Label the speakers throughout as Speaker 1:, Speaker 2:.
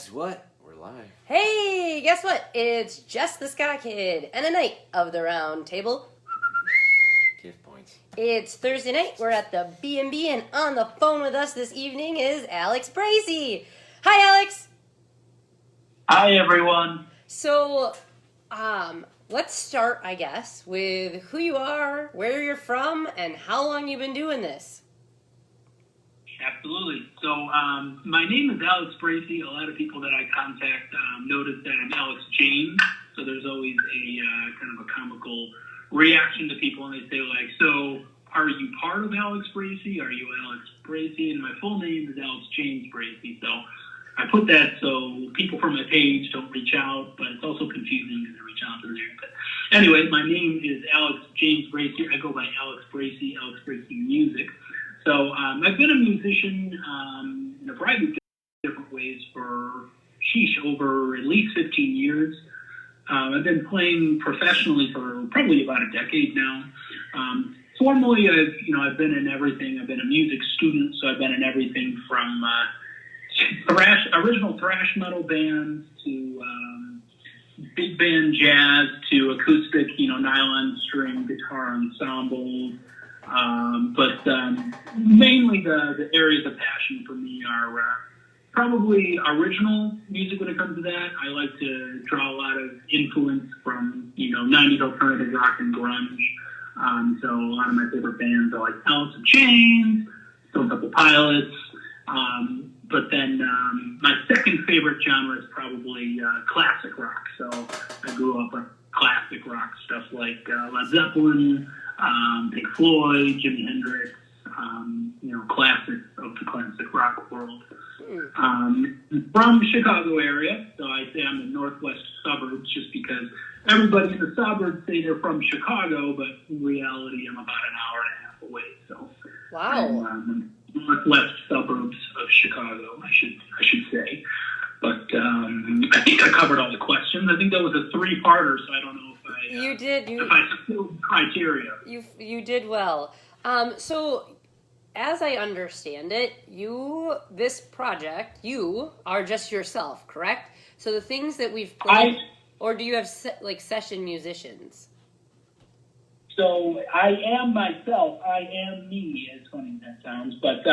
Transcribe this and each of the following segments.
Speaker 1: Guess what? We're live.
Speaker 2: Hey, guess what? It's Jess the Sky Kid and a night of the round table.
Speaker 1: Gift points.
Speaker 2: It's Thursday night. We're at the B&B, and on the phone with us this evening is Alex Bracy. Hi, Alex.
Speaker 3: Hi, everyone.
Speaker 2: So, let's start, I guess, with who you are, where you're from, and how long you've been doing this.
Speaker 3: Absolutely. So my name is Alex Bracy. A lot of people that I contact notice that I'm Alex James. So there's always a kind of a comical reaction to people, and they say, like, so are you part of Alex Bracy? Are you Alex Bracy? And my full name is Alex James Bracy. So I put that so people from my page don't reach out, but it's also confusing because they reach out to there. But anyway, my name is Alex James Bracy. I go by Alex Bracy Music. So I've been a musician in a variety of different ways for, over at least 15 years. I've been playing professionally for probably about a decade now. Formally, I've been in everything. I've been a music student, so I've been in everything from original thrash metal bands to big band jazz to acoustic, nylon string guitar ensembles. But mainly the areas of passion for me are probably original music when it comes to that. I like to draw a lot of influence from, 90s alternative rock and grunge. So a lot of my favorite bands are like Alice in Chains, Stone Temple Pilots. But then my second favorite genre is probably classic rock. So I grew up on classic rock stuff like Led Zeppelin, Pink Floyd, Jimi Hendrix, classics of the classic rock world. From Chicago area, so I say I'm in northwest suburbs just because everybody in the suburbs say they're from Chicago, but in reality I'm about an hour and a half away. So
Speaker 2: Wow.
Speaker 3: I'm northwest suburbs of Chicago, I should say. But I think I covered all the questions. I think that was a three-parter, so I don't know if I
Speaker 2: You did.
Speaker 3: if I fulfilled the criteria.
Speaker 2: You did well. So, as I understand it, this project, you are just yourself, correct? So the things that we've played, or do you have session musicians?
Speaker 3: So I am myself. I am me, as funny as that sounds. But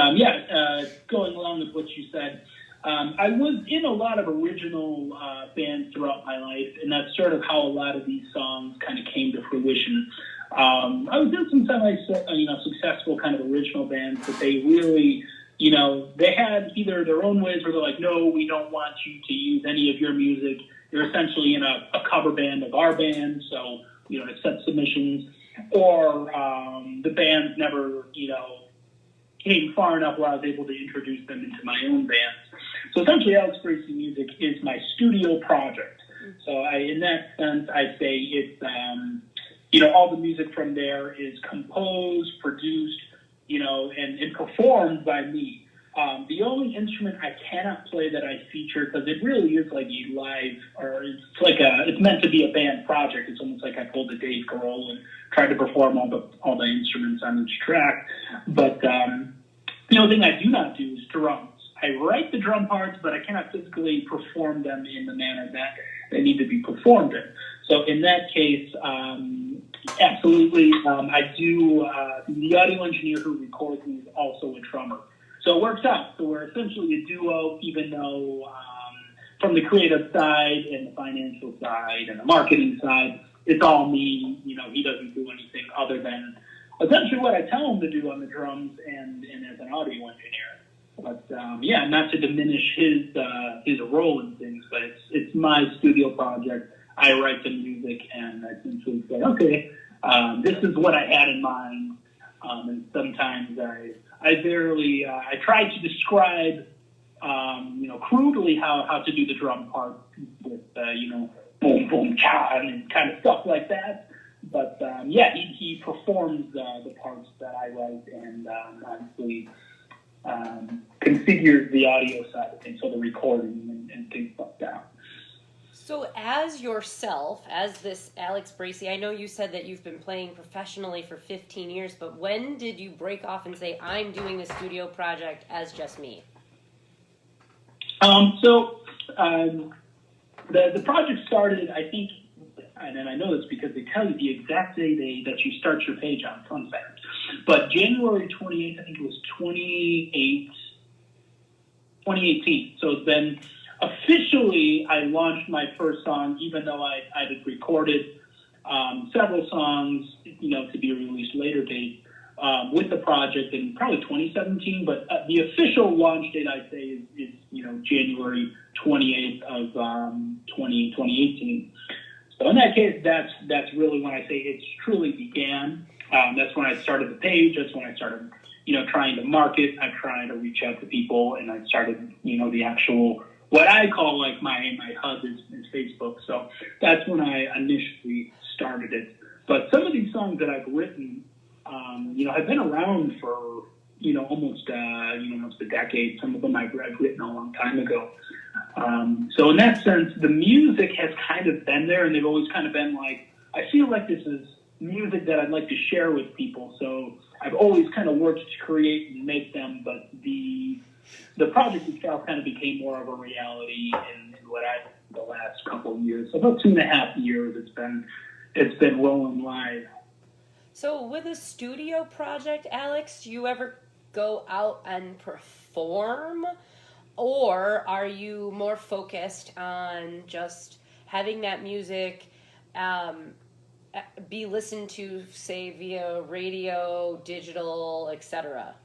Speaker 3: going along with what you said, I was in a lot of original bands throughout my life, and that's sort of how a lot of these songs kind of came to fruition. I was in some successful kind of original bands, but they really, they had either their own ways where they're like, no, we don't want you to use any of your music. You're essentially in a cover band of our band, so we don't accept submissions. Or the bands never, came far enough where I was able to introduce them into my own bands. So essentially, Alex Bracy Music is my studio project. So in that sense, I'd say it's, all the music from there is composed, produced, and performed by me. The only instrument I cannot play that I feature, because it really is like a live, or it's meant to be a band project. It's almost like I pulled a Dave Grohl and tried to perform all the instruments on each track. But the only thing I do not do is drums. I write the drum parts, but I cannot physically perform them in the manner that they need to be performed in. So in that case, absolutely, I do. The audio engineer who records me is also a drummer. So it works out. So we're essentially a duo, even though from the creative side and the financial side and the marketing side, it's all me. He doesn't do anything other than essentially what I tell him to do on the drums and as an audio engineer. But not to diminish his role in things, but it's my studio project. I write the music and I essentially say, okay, this is what I had in mind. And sometimes I try to describe, crudely how to do the drum part with, boom, boom, cha, and kind of stuff like that. But, he performs the parts that I write and honestly configures the audio side of things, so the recording and things like that.
Speaker 2: So as yourself, as this Alex Bracy, I know you said that you've been playing professionally for 15 years, but when did you break off and say, I'm doing this studio project as just me?
Speaker 3: So the project started, I think, and I know this because they tell you the exact day that you start your page on, fun fact. But January 28th, I think it was 2018. So it's been officially, I launched my first song, even though I had recorded several songs, to be released later date with the project in probably 2017. But the official launch date, I'd say, is January 28th of 2018. So in that case, that's really when I say it's truly began. That's when I started the page. That's when I started, trying to market. I tried to reach out to people, and I started, the actual, what I call like my hub is Facebook. So that's when I initially started it. But some of these songs that I've written, have been around for, almost a decade. Some of them I've written a long time ago. So in that sense, the music has kind of been there, and they've always kind of been like, I feel like this is music that I'd like to share with people. So I've always kind of worked to create and make them, but the project itself kind of became more of a reality in the last couple of years. So about 2.5 years it's been rolling live.
Speaker 2: So with a studio project, Alex, do you ever go out and perform? Or are you more focused on just having that music be listened to, say, via radio, digital, etc.?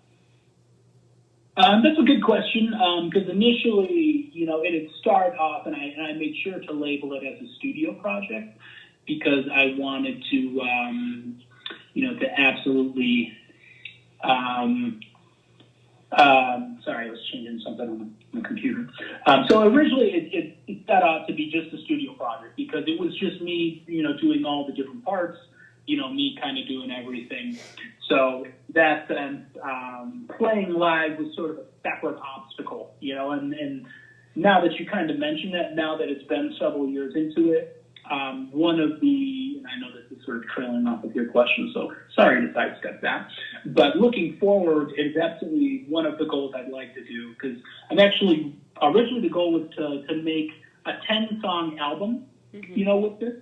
Speaker 3: That's a good question, because initially, it had started off, and I made sure to label it as a studio project because I wanted to, to absolutely... sorry, I was changing something on the computer. So originally it set out to be just a studio project because it was just me, doing all the different parts, me kind of doing everything. So that sense, playing live was sort of a separate obstacle, and now that you kind of mentioned that, now that it's been several years into it, one of the, and I know this is sort of trailing off of your question, so sorry to sidestep that, but looking forward is absolutely one of the goals I'd like to do, because I'm actually, originally the goal was to make a 10-song album, with this,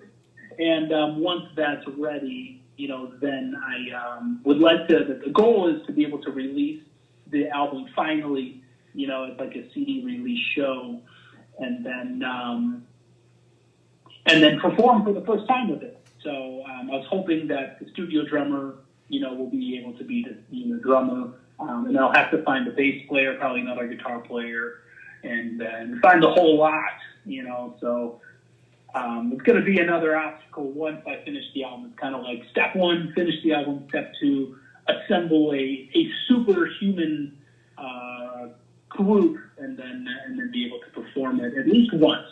Speaker 3: and once that's ready, then I would like to, the goal is to be able to release the album finally, as like a CD release show, and then perform for the first time with it. So I was hoping that the studio drummer, will be able to be the drummer, and I'll have to find a bass player, probably another guitar player, and find the whole lot, So it's going to be another obstacle once I finish the album. It's kind of like step one, finish the album. Step two, assemble a superhuman group, and then be able to perform it at least once.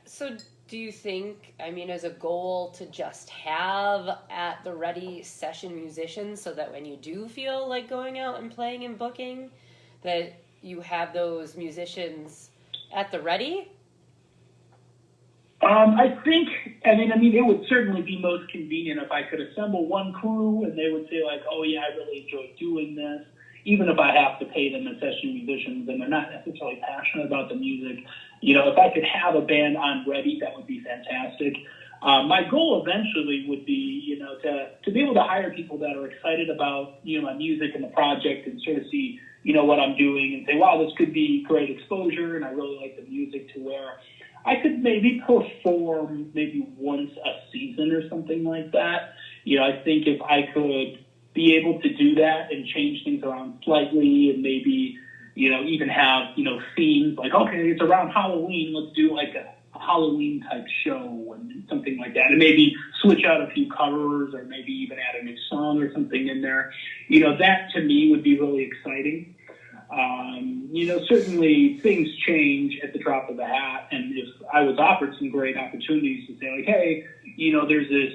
Speaker 2: So do you think, as a goal to just have at the ready session musicians so that when you do feel like going out and playing and booking, that you have those musicians at the ready?
Speaker 3: I think, it would certainly be most convenient if I could assemble one crew and they would say like, oh yeah, I really enjoy doing this. Even if I have to pay them as session musicians and they're not necessarily passionate about the music, if I could have a band on ready, that would be fantastic. My goal eventually would be, to be able to hire people that are excited about, my music and the project and sort of see, what I'm doing and say, wow, this could be great exposure and I really like the music, to where I could maybe perform maybe once a season or something like that. I think if I could be able to do that and change things around slightly and maybe, even have, themes like, okay, it's around Halloween, let's do like a Halloween type show and something like that. And maybe switch out a few covers or maybe even add a new song or something in there. That to me would be really exciting. Certainly things change at the drop of a hat. And if I was offered some great opportunities to say like, hey, there's this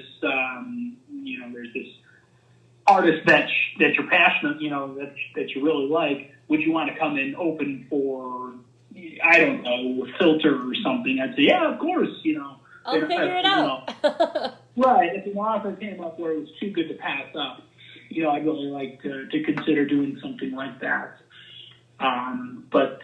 Speaker 3: artist that you're passionate, that you really like, would you want to come in open for, I don't know, a filter or something? I'd say, yeah, of course,
Speaker 2: I'll figure it out.
Speaker 3: Right. If an offer came up where it was too good to pass up, I'd really like to consider doing something like that. But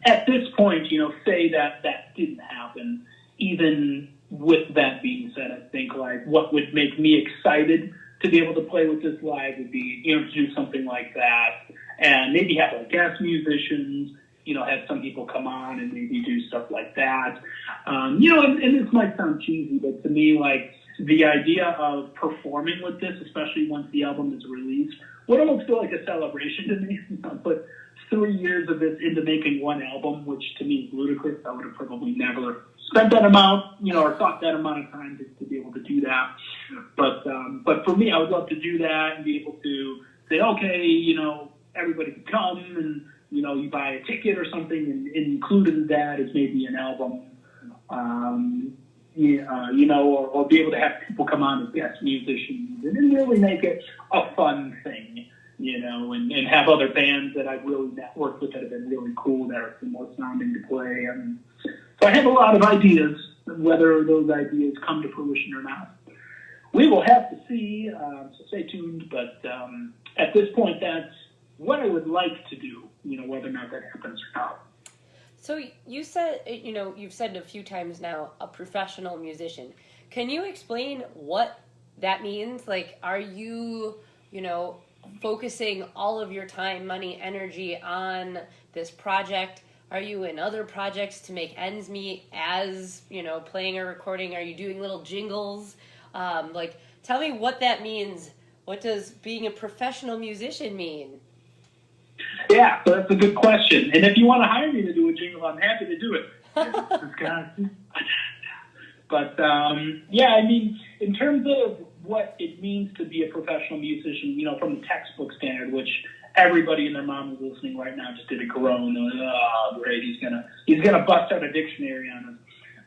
Speaker 3: at this point, say that didn't happen. Even with that being said, I think like what would make me excited to be able to play with this live would be, to do something like that and maybe have like guest musicians, have some people come on and maybe do stuff like that. And this might sound cheesy, but to me, like the idea of performing with this, especially once the album is released, would almost feel like a celebration to me. Put 3 years of this into making one album, which to me is ludicrous. I would have probably never spent that amount, or thought that amount of time to be able to do that. But for me, I would love to do that and be able to say, okay, everybody can come and, you buy a ticket or something, and included in that is maybe an album, or be able to have people come on as guest musicians and really make it a fun thing, and have other bands that I've really networked with that have been really cool, that are more sounding to play. So I have a lot of ideas. Whether those ideas come to fruition or not, we will have to see. So stay tuned. But at this point, that's what I would like to do. Whether or not that happens or not.
Speaker 2: So you said, you've said a few times now, a professional musician. Can you explain what that means? Like, are you, focusing all of your time, money, energy on this project? Are you in other projects to make ends meet as, playing or recording? Are you doing little jingles? Tell me what that means. What does being a professional musician mean?
Speaker 3: Yeah, so that's a good question. And if you want to hire me to do a jingle, I'm happy to do it. But, in terms of what it means to be a professional musician, from the textbook standard, which everybody and their mom is listening right now just did a groan. Oh, great, he's gonna bust out a dictionary on us.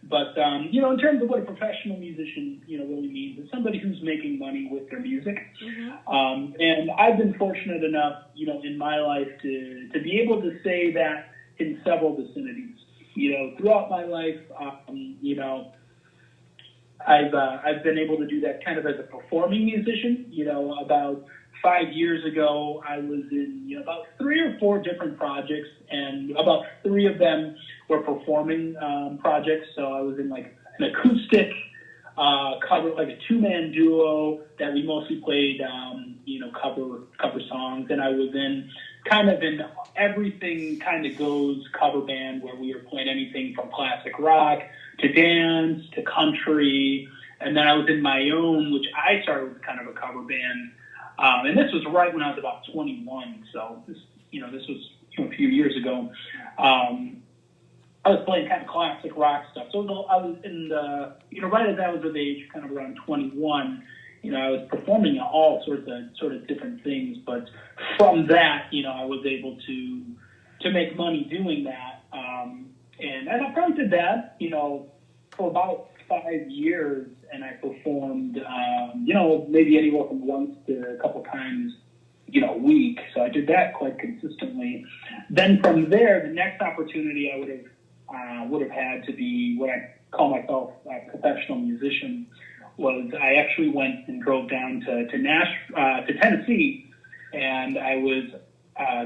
Speaker 3: But, in terms of what a professional musician, really means, is somebody who's making money with their music. Mm-hmm. And I've been fortunate enough, in my life to be able to say that in several vicinities. Throughout my life, I've been able to do that kind of as a performing musician. About 5 years ago, I was in about 3 or 4 different projects, and about 3 of them were performing projects. So I was in like an acoustic cover, like a 2-man duo that we mostly played, cover songs, and I was in kind of an everything kind of goes cover band where we were playing anything from classic rock to dance to country, and then I was in my own, which I started with kind of a cover band. And this was right when I was about 21, so this was a few years ago. I was playing kind of classic rock stuff. So I was in the, right as I was of age, kind of around 21, I was performing all sorts of different things. But from that, I was able to make money doing that. And I probably did that, for about 5 years, and I performed, maybe anywhere from once to a couple times, a week. So I did that quite consistently. Then from there, the next opportunity I would have had to be what I call myself a professional musician was I actually went and drove down to Tennessee, and I was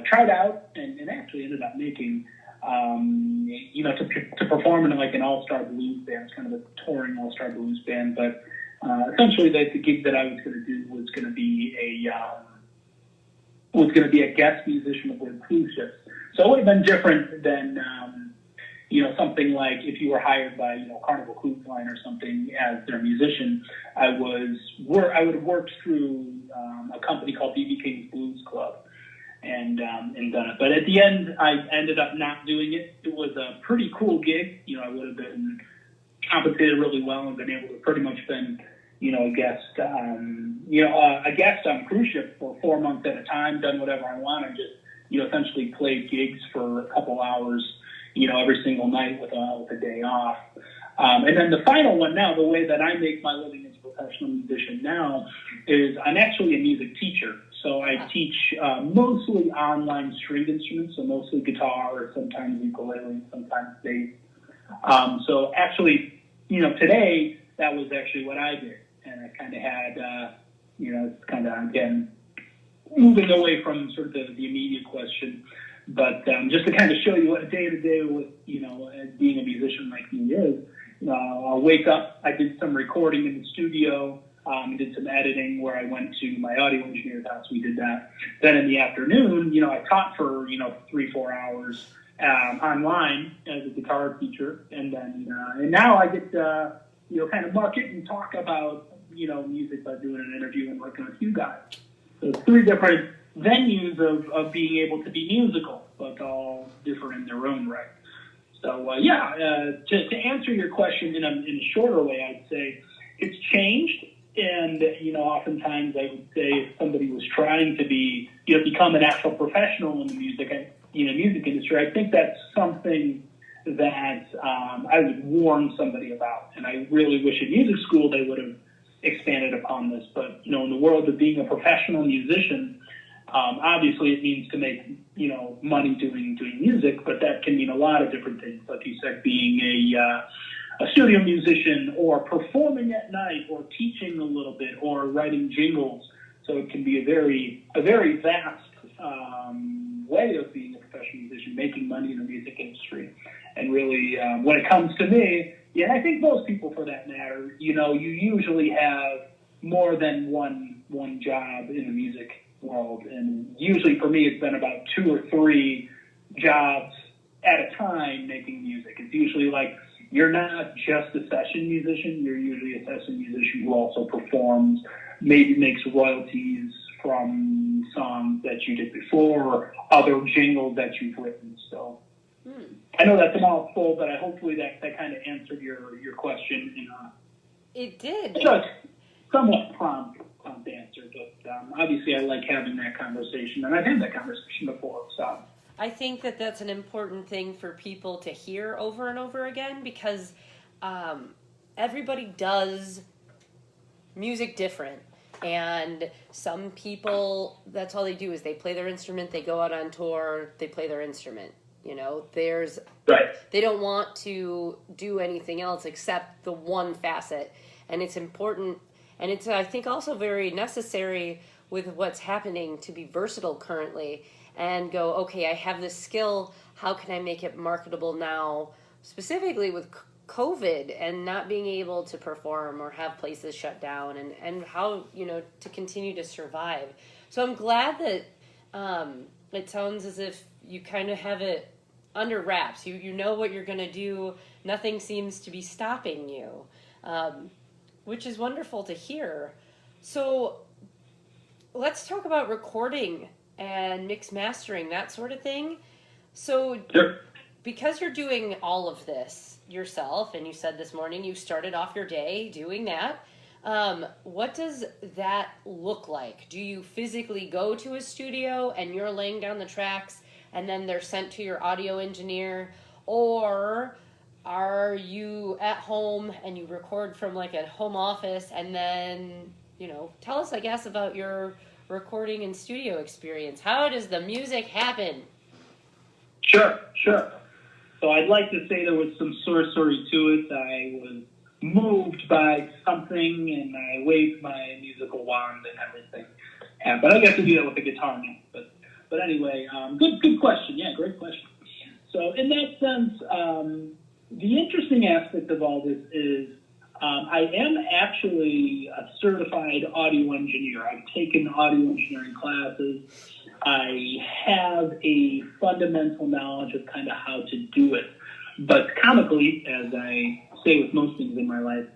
Speaker 3: tried out and actually ended up making. To perform in like an all-star blues band. It's kind of a touring all-star blues band, but essentially the gig that I was going to do was going to be a guest musician aboard cruise ships. So it would have been different than something like if you were hired by Carnival Cruise Line or something as their musician. I would have worked through a company called B.B. King's Blues Club. And done it. But at the end, I ended up not doing it. It was a pretty cool gig. I would have been compensated really well and been able to pretty much been, a guest on cruise ship for 4 months at a time, done whatever I want, and just, essentially played gigs for a couple hours, every single night with a day off. And then the final one now, the way that I make my living as a professional musician now is I'm actually a music teacher. So I teach mostly online stringed instruments, so mostly guitar or sometimes ukulele, sometimes bass. So actually, today that was actually what I did. And I kind of had, again, moving away from sort of the immediate question. But just to kind of show you what a day-to-day with, as being a musician like me is, I'll wake up, I did some recording in the studio, did some editing where I went to my audio engineer's house. We did that. Then in the afternoon, I taught for, 3-4 hours online as a guitar teacher. And then, and now I get, kind of market and talk about, music by doing an interview and working with you guys. So 3 different venues of being able to be musical, but all different in their own right. So, to answer your question in a shorter way, I'd say it's changed. And, oftentimes I would say if somebody was trying to be, become an actual professional in the music industry, I think that's something that I would warn somebody about. And I really wish at music school they would have expanded upon this. But, in the world of being a professional musician, obviously it means to make, money doing music, but that can mean a lot of different things. Like you said, being a studio musician or performing at night or teaching a little bit or writing jingles. So it can be a very vast way of being a professional musician, making money in the music industry. And really, when it comes to me, I think most people for that matter, you usually have more than one job in the music world. And usually for me, it's been about 2 or 3 jobs at a time making music. It's usually like you're not just a session musician. You're usually a session musician who also performs, maybe makes royalties from songs that you did before or other jingles that you've written. So I know that's a mouthful, but hopefully that kind of answered your question.
Speaker 2: It did.
Speaker 3: Just somewhat prompt answer, but obviously I like having that conversation, and I've had that conversation before. So
Speaker 2: I think that that's an important thing for people to hear over and over again, because everybody does music different. And some people, that's all they do is they play their instrument, they go out on tour, they play their instrument. They don't want to do anything else except the one facet. And it's important, and it's, I think, also very necessary with what's happening to be versatile currently and go, okay, I have this skill, how can I make it marketable now, specifically with COVID and not being able to perform or have places shut down, and how, to continue to survive. So I'm glad that it sounds as if you kind of have it under wraps. You know what you're going to do. Nothing seems to be stopping you, which is wonderful to hear. So let's talk about recording and mix mastering, that sort of thing. So
Speaker 3: sure.
Speaker 2: Because you're doing all of this yourself, and you said this morning you started off your day doing that, what does that look like? Do you physically go to a studio and you're laying down the tracks and then they're sent to your audio engineer, or are you at home and you record from like a home office? And then, tell us, I guess, about your recording and studio experience. How does the music happen?
Speaker 3: Sure. So I'd like to say there was some sorcery to it. I was moved by something and I waved my musical wand and everything. But I get to do that with the guitar now. But anyway, good question. Yeah, great question. So in that sense, the interesting aspect of all this is I am actually a certified audio engineer. I've taken audio engineering classes. I have a fundamental knowledge of kind of how to do it. But comically, as I say with most things in my life,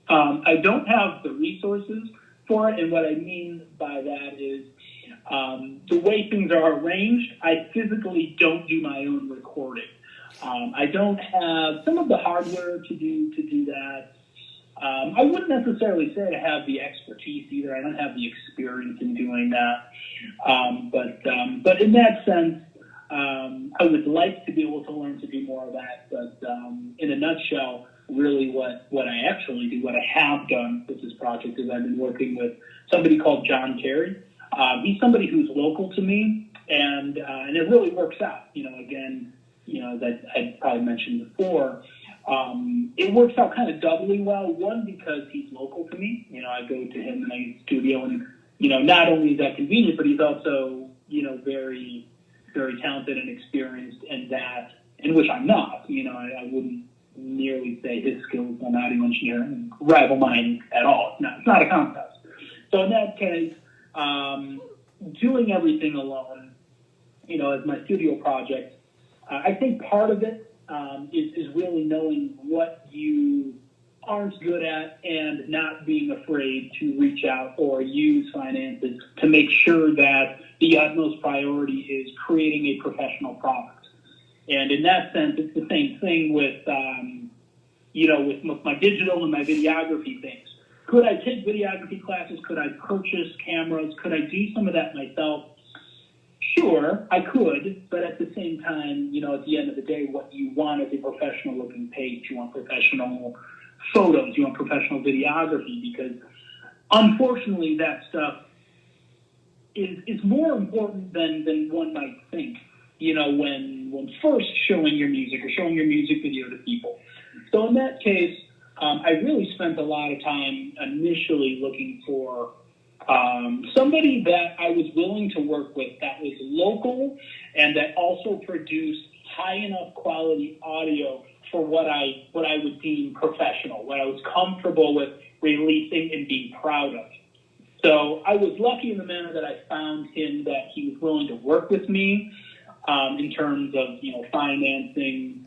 Speaker 3: I don't have the resources for it. And what I mean by that is the way things are arranged, I physically don't do my own recording. I don't have some of the hardware to do that. I wouldn't necessarily say I have the expertise either. I don't have the experience in doing that. But in that sense, I would like to be able to learn to do more of that. But in a nutshell, really what I actually do, what I have done with this project is I've been working with somebody called John Terry. He's somebody who's local to me, and it really works out. As I probably mentioned before, it works out kind of doubly well. One, because he's local to me. I go to him in my studio, and not only is that convenient, but he's also very very talented and experienced in that, in which I'm not. I wouldn't nearly say his skills on audio engineering rival mine at all. It's not a contest. So in that case, doing everything alone, as my studio project, I think part of it is really knowing what you aren't good at and not being afraid to reach out or use finances to make sure that the utmost priority is creating a professional product. And in that sense, it's the same thing with, with my digital and my videography things. Could I take videography classes? Could I purchase cameras? Could I do some of that myself? Sure, I could, but at the same time, at the end of the day, what you want is a professional-looking page. You want professional photos. You want professional videography, because unfortunately, that stuff is more important than one might think. When first showing your music or showing your music video to people. So in that case, I really spent a lot of time initially looking for somebody that I was willing to work with that was local and that also produced high enough quality audio for what I would deem professional, what I was comfortable with releasing and being proud of. So I was lucky in the manner that I found him, that he was willing to work with me in terms of financing.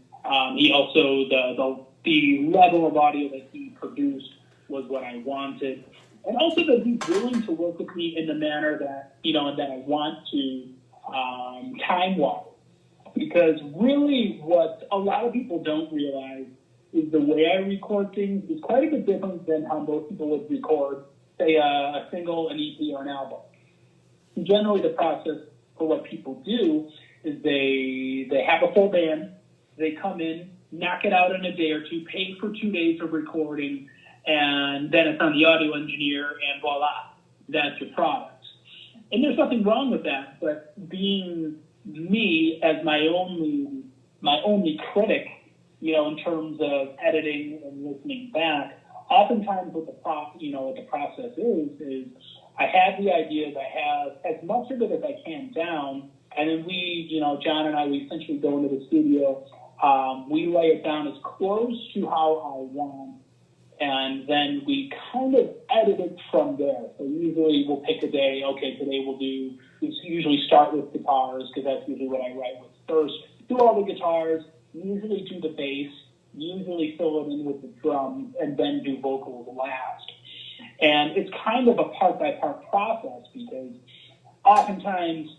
Speaker 3: He also the level of audio that he produced was what I wanted. And also that he's willing to work with me in the manner that, that I want to, time-wise. Because really what a lot of people don't realize is the way I record things is quite a bit different than how most people would record, say, a single, an EP, or an album. And generally the process for what people do is they have a full band, they come in, knock it out in a day or two, pay for 2 days of recording, and then it's on the audio engineer, and voila, that's your product. And there's nothing wrong with that, but being me as my only critic, in terms of editing and listening back, oftentimes what the process is I have the ideas, I have as much of it as I can down, and then we, John and I, we essentially go into the studio, we lay it down as close to how I want, and then we kind of edit it from there. So usually we'll pick a day, okay, today we usually start with guitars, because that's usually what I write with first. Do all the guitars, usually do the bass, usually fill it in with the drums, and then do vocals last. And it's kind of a part-by-part process, because oftentimes,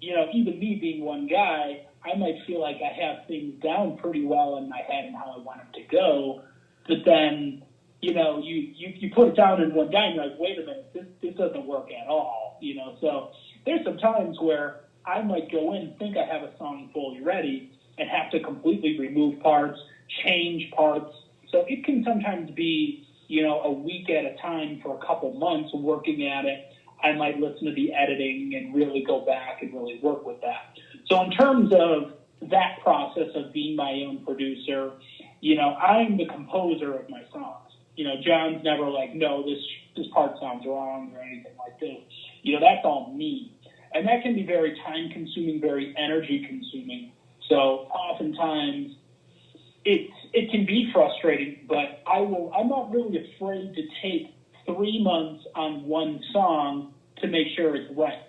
Speaker 3: even me being one guy, I might feel like I have things down pretty well in my head and how I want them to go, but then, you put it down in one guy and you're like, wait a minute, this doesn't work at all, So there's some times where I might go in, think I have a song fully ready, and have to completely remove parts, change parts. So it can sometimes be, a week at a time for a couple months working at it. I might listen to the editing and really go back and really work with that. So in terms of that process of being my own producer, I'm the composer of my songs. John's never like, no, this part sounds wrong or anything like this. That's all me. And that can be very time consuming, very energy consuming. So oftentimes it can be frustrating, but I'm not really afraid to take 3 months on one song to make sure it's right.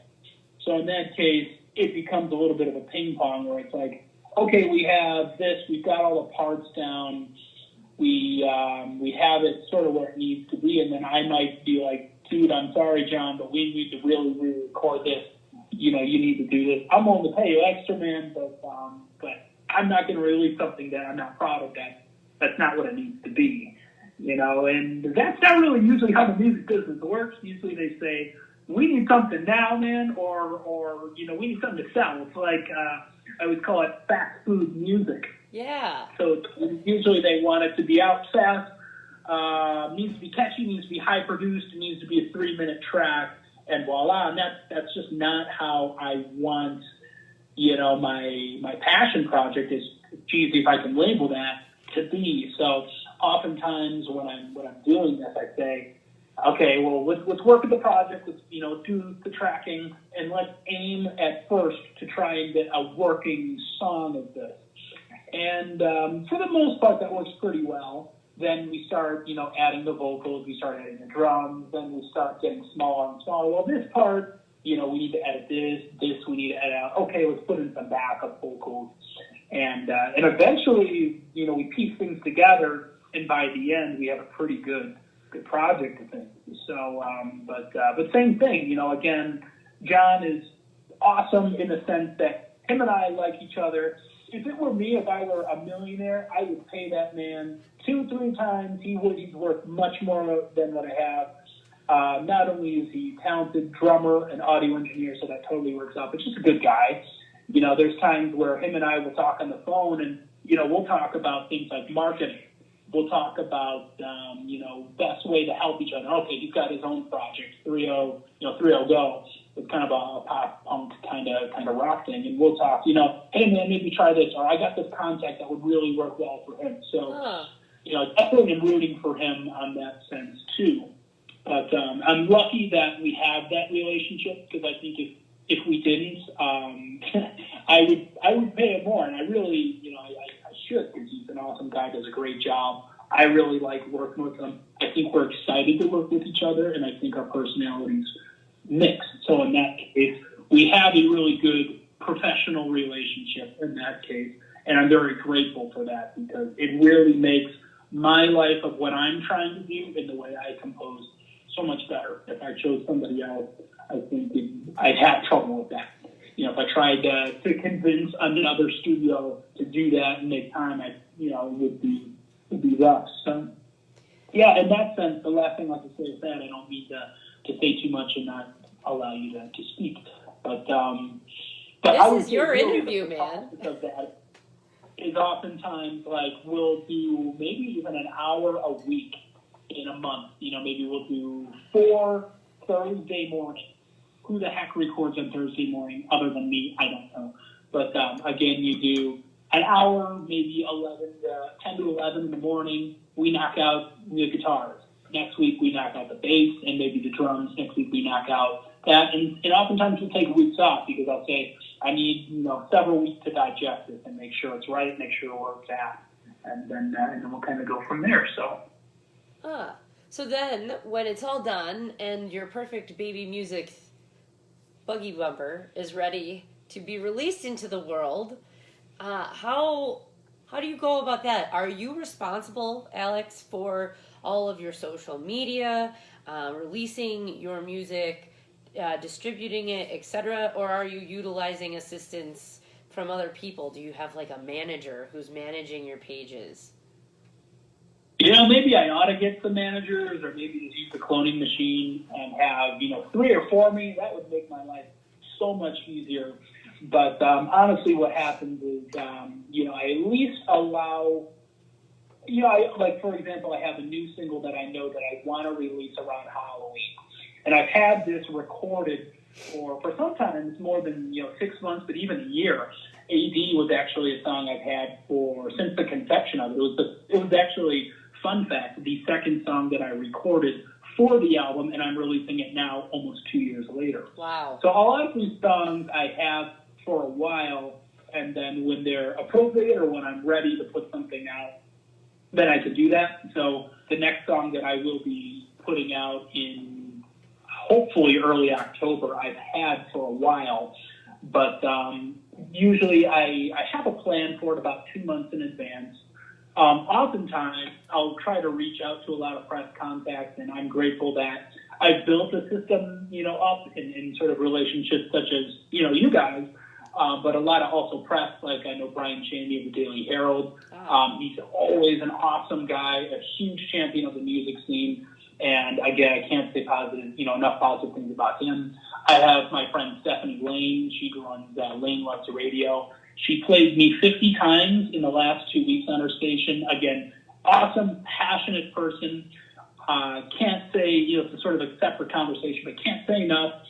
Speaker 3: So in that case, it becomes a little bit of a ping pong where it's like, okay, we have this, we've got all the parts down, we have it sort of where it needs to be, and then I might be like, dude, I'm sorry, John, but we need to really, really record this. You need to do this. I'm willing to pay you extra, man, but I'm not going to release something that I'm not proud of. That's not what it needs to be. And that's not really usually how the music business works. Usually they say, we need something now, man, or we need something to sell. It's like, I would call it fast food music.
Speaker 2: Yeah.
Speaker 3: So usually they want it to be out fast, needs to be catchy, needs to be high produced, needs to be a 3-minute track, and voila. And that's just not how I want, my passion project, is cheesy if I can label that, to be. So oftentimes when I'm doing this, I say, okay, well, let's work at the project. Let's, do the tracking, and let's aim at first to try and get a working song of this. And for the most part, that works pretty well. Then we start, adding the vocals. We start adding the drums. Then we start getting smaller and smaller. Well, this part, we need to edit this. This we need to edit out. Okay, let's put in some backup vocals. And eventually, we piece things together. And by the end, we have a pretty good project, I think. So, but same thing, again, John is awesome in the sense that him and I like each other. If it were me, if I were a millionaire, I would pay that man 2-3 times. He's worth much more than what I have. Not only is he a talented drummer and audio engineer, so that totally works out, but just a good guy. There's times where him and I will talk on the phone, and, we'll talk about things like marketing. We'll talk about, best way to help each other. Okay, he's got his own project, 3-0 Go. It's kind of a pop punk kind of rock thing, and we'll talk. Hey man, maybe try this, or I got this contact that would really work well for him. So, definitely am rooting for him on that sense too. But I'm lucky that we have that relationship, because I think if we didn't, I would pay him more, and I really, I should, because he's an awesome guy, does a great job. I really like working with him. I think we're excited to work with each other, and I think our personalities mix. So in that case, we have a really good professional relationship in that case, and I'm very grateful for that, because it really makes my life of what I'm trying to do and the way I compose so much better. If I chose somebody else, I think I'd have trouble with that. If I tried to convince another studio to do that and make time, it would be rough. So, yeah, in that sense, the last thing I have to say is that I don't mean to say too much and not allow you to speak. But
Speaker 2: this is your interview, man.
Speaker 3: Because that is oftentimes like we'll do maybe even an hour a week in a month. Maybe we'll do 4 Thursday mornings. Who the heck records on Thursday morning other than me? I don't know. But again, you do an hour, maybe 10 to 11 in the morning. We knock out the guitars. Next week we knock out the bass and maybe the drums. Next week we knock out that. And oftentimes we'll take weeks off, because I'll say I need several weeks to digest this and make sure it's right, make sure it works out, and then we'll kind of go from there.
Speaker 2: So then when it's all done and your perfect baby music buggy bumper is ready to be released into the world, how do you go about that? Are you responsible, Alex, for all of your social media, releasing your music, distributing it, etc., or are you utilizing assistance from other people? Do you have like a manager who's managing your pages?
Speaker 3: Maybe I ought to get some managers, or maybe just use the cloning machine and have 3 or 4 of me. That would make my life so much easier. But honestly, what happens is, I at least allow, for example, I have a new single that I know that I want to release around Halloween. And I've had this recorded for some time. It's more than, 6 months, but even a year. AD was actually a song I've had since the conception of it. It was actually, fun fact, the second song that I recorded for the album, and I'm releasing it now almost 2 years later.
Speaker 2: Wow.
Speaker 3: So a lot of these songs I have for a while, and then when they're appropriate or when I'm ready to put something out, then I can do that. So the next song that I will be putting out in hopefully early October, I've had for a while, but usually I have a plan for it about 2 months in advance. Oftentimes, I'll try to reach out to a lot of press contacts, and I'm grateful that I've built a system, up in sort of relationships such as, you guys, but a lot of also press, like I know Brian Chaney of the Daily Herald. He's always an awesome guy, a huge champion of the music scene, and again, I can't say enough positive things about him. I have my friend Stephanie Lane. She runs Lane Loves Radio. She played me 50 times in the last 2 weeks on her station. Again, awesome, passionate person. Can't say, it's sort of a separate conversation, but can't say enough.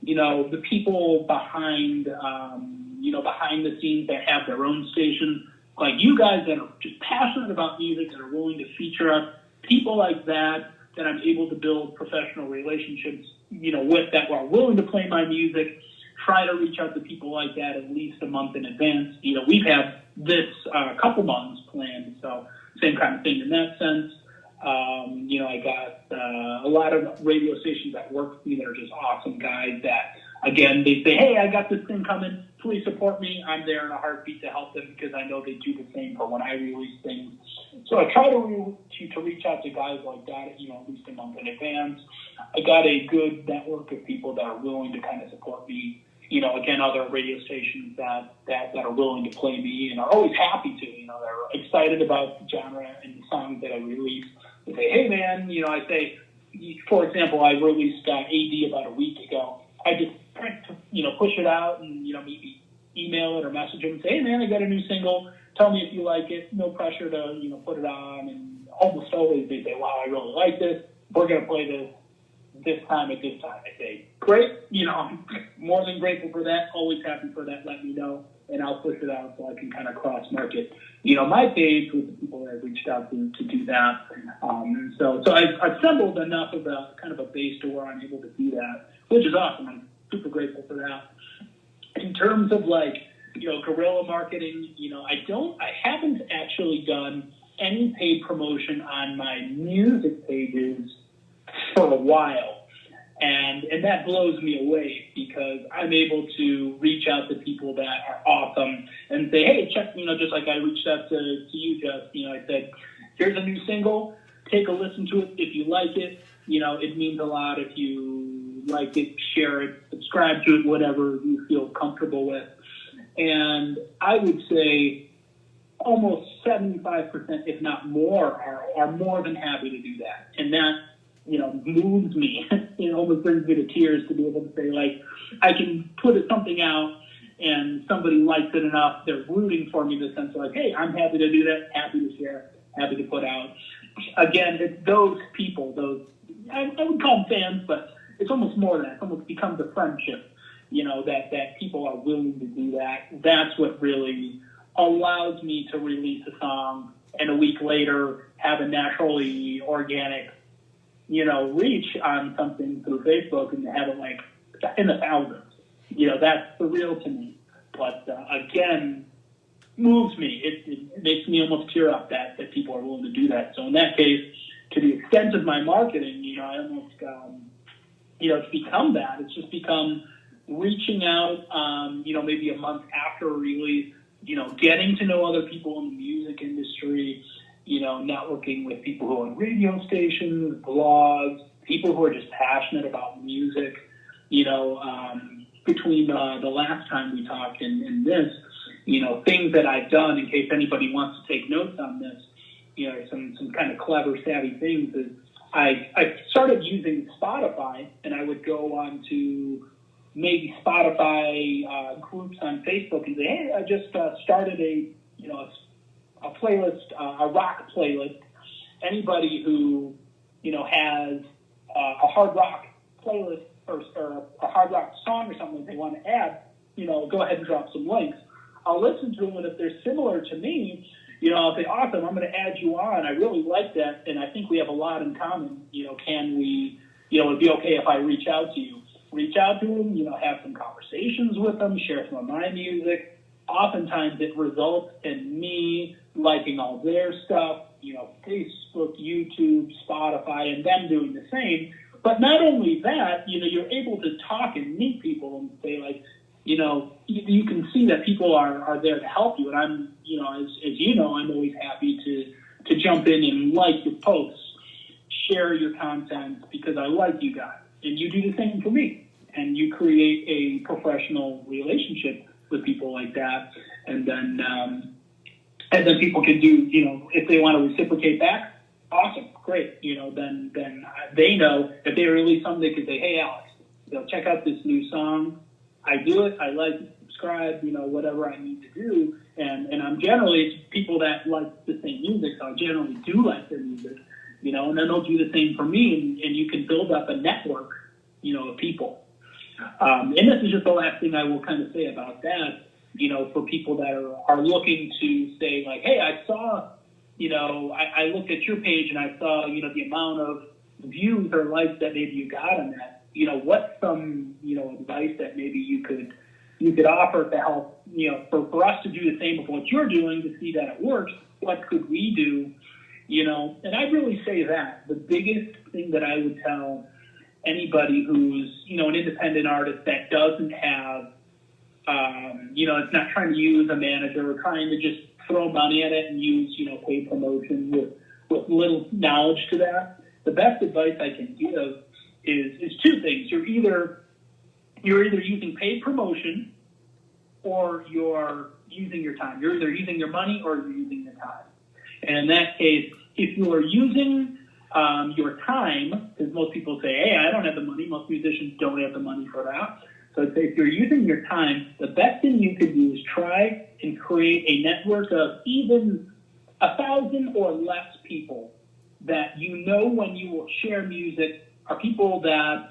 Speaker 3: The people behind the scenes that have their own station, like you guys that are just passionate about music, that are willing to feature us, people like that that I'm able to build professional relationships, with that are willing to play my music. Try to reach out to people like that at least a month in advance. We've had this couple months planned, so same kind of thing in that sense. I got a lot of radio stations that work with me that are just awesome guys that, again, they say, hey, I got this thing coming. Please support me. I'm there in a heartbeat to help them because I know they do the same for when I release things. So I try to reach out to guys like that, at least a month in advance. I got a good network of people that are willing to kind of support me. Again, other radio stations that are willing to play me and are always happy to. They're excited about the genre and the songs that I release. They say, hey, man, I say, for example, I released AD about a week ago. I just, push it out and, maybe email it or message them and say, hey, man, I got a new single. Tell me if you like it. No pressure to, put it on. And almost always they say, wow, I really like this. We're going to play this time at this time. I say, great. I'm more than grateful for that. Always happy for that. Let me know. And I'll push it out so I can kind of cross-market, my page with the people that I've reached out to do that. So I've assembled enough of a kind of a base to where I'm able to do that, which is awesome. I'm super grateful for that. In terms of guerrilla marketing, I haven't actually done any paid promotion on my music pages for a while. And that blows me away because I'm able to reach out to people that are awesome and say, hey, check, just like I reached out to you, Jess, I said, here's a new single, take a listen to it. If you like it, it means a lot. If you like it, share it, subscribe to it, whatever you feel comfortable with. And I would say almost 75%, if not more, are more than happy to do that. And that, moves me. It almost brings me to tears to be able to say, I can put something out and somebody likes it enough. They're rooting for me in the sense of hey, I'm happy to do that, happy to share, happy to put out. Again, it's those people, I would call them fans, but it's almost more than that. It almost becomes a friendship, that people are willing to do that. That's what really allows me to release a song and a week later have a naturally organic reach on something through Facebook and have it in the thousands. That's surreal to me. But again, moves me. It makes me almost tear up that people are willing to do that. So in that case, to the extent of my marketing, I almost, it's become that. It's just become reaching out, maybe a month after a release, getting to know other people in the music industry, networking with people who are on radio stations, blogs, people who are just passionate about music. Between the last time we talked and this, things that I've done in case anybody wants to take notes on this, some kind of clever, savvy things is I started using Spotify, and I would go on to maybe Spotify groups on Facebook and say, hey, I just started a playlist, a rock playlist. Anybody who, has a hard rock playlist or a hard rock song or something they want to add, go ahead and drop some links. I'll listen to them, and if they're similar to me, I'll say, awesome, I'm going to add you on. I really like that, and I think we have a lot in common. Can we, it'd be okay if I reach out to you. Reach out to them, have some conversations with them, share some of my music. Oftentimes it results in me liking all their stuff, Facebook, YouTube, Spotify, and them doing the same. But not only that, you're able to talk and meet people and say, you can see that people are there to help you. And I'm, as I'm always happy to jump in and like your posts, share your content because I like you guys. And you do the same for me. And you create a professional relationship with people like that. And then people can do, if they want to reciprocate back, awesome, great. Then they know if they release something, they can say, hey, Alex, check out this new song. I do it. I like it, subscribe, whatever I need to do. And I'm generally people that like the same music, so I generally do like their music, and then they'll do the same for me, and you can build up a network, of people. And this is just the last thing I will kind of say about that, for people that are looking to say, hey, I saw, I looked at your page and I saw, the amount of, views or likes that maybe you got on that, what's some, advice that maybe you could offer to help, for us to do the same of what you're doing to see that it works. What could we do? And I'd really say that the biggest thing that I would tell anybody who's, an independent artist that doesn't have, it's not trying to use a manager or trying to just throw money at it and use, paid promotion with little knowledge to that. The best advice I can give is two things. You're either using paid promotion or you're using your time. You're either using your money or you're using your time. And in that case, if you are using your time, because most people say, hey, I don't have the money. Most musicians don't have the money for that. So I'd say if you're using your time, the best thing you could do is try and create a network of even 1,000 or less people that when you will share music are people that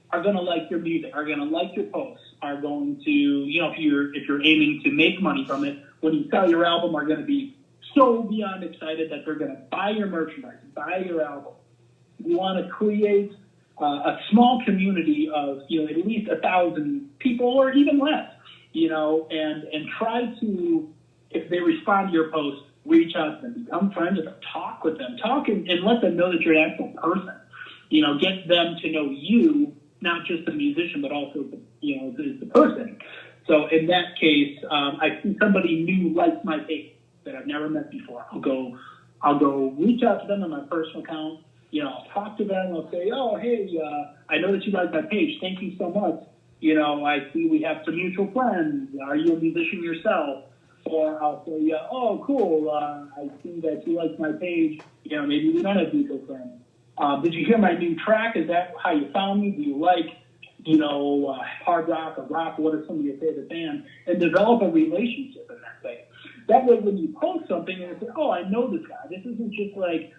Speaker 3: are going to like your music, are going to like your posts, are going to, if you're aiming to make money from it, when you sell your album, are going to be so beyond excited that they're going to buy your merchandise, buy your album. You want to create a small community of, at least 1,000 people or even less, and try to, if they respond to your post, reach out to them, become friends with them, talk with them, and let them know that you're an actual person. Get them to know you, not just the musician, but also the person. So in that case, I see somebody new likes my page that I've never met before. I'll go reach out to them on my personal account. I'll talk to them. I'll say, oh, hey, I know that you like my page. Thank you so much. I see we have some mutual friends. Are you a musician yourself? Or I'll say, oh, cool. I see that you like my page. Maybe we don't have mutual friends. Did you hear my new track? Is that how you found me? Do you like, hard rock or rock? What are some of your favorite bands? And develop a relationship in that way. That way, when you post something and say, oh, I know this guy. This isn't just like,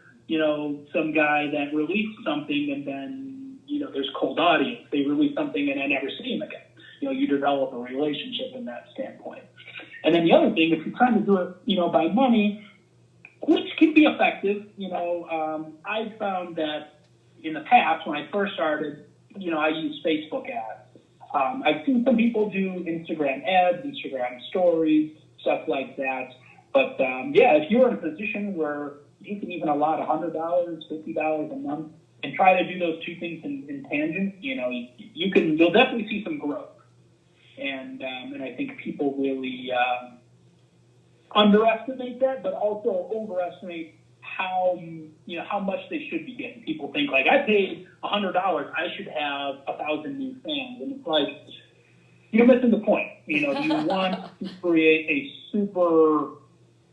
Speaker 3: some guy that released something and then, there's cold audience. They release something and I never see him again. You develop a relationship in that standpoint. And then the other thing, if you're trying to do it, by money, which can be effective, I found that in the past when I first started, I used Facebook ads. I've seen some people do Instagram ads, Instagram stories, stuff like that. But if you're in a position where you can even allot $100, $50 a month, and try to do those two things in tangent, you'll definitely see some growth. And I think people really underestimate that, but also overestimate how much they should be getting. People think like, I paid $100, I should have 1,000 new fans, and it's like you're missing the point. You want to create a super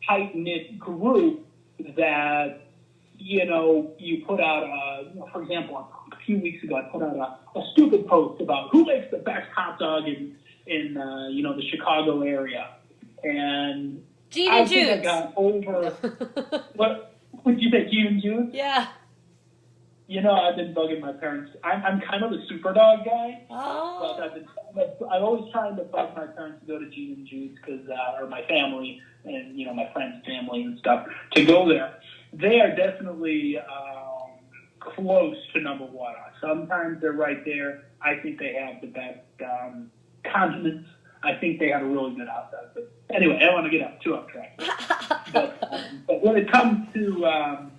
Speaker 3: tight-knit group that you put out for example, a few weeks ago I put out a stupid post about who makes the best hot dog in the Chicago area, and
Speaker 2: Gene
Speaker 3: I
Speaker 2: and
Speaker 3: think I
Speaker 2: Jude's.
Speaker 3: got over what would you say, Gene and Jude?
Speaker 2: Yeah.
Speaker 3: I've been bugging my parents. I'm kind of a super dog guy.
Speaker 2: Oh.
Speaker 3: But I'm always trying to bug my parents to go to Gene and Jude's or my family and my friends' family and stuff to go there. They are definitely close to number one. Sometimes they're right there. I think they have the best condiments. I think they have a really good hot dog. But anyway, I don't want to get too off track. But when it comes to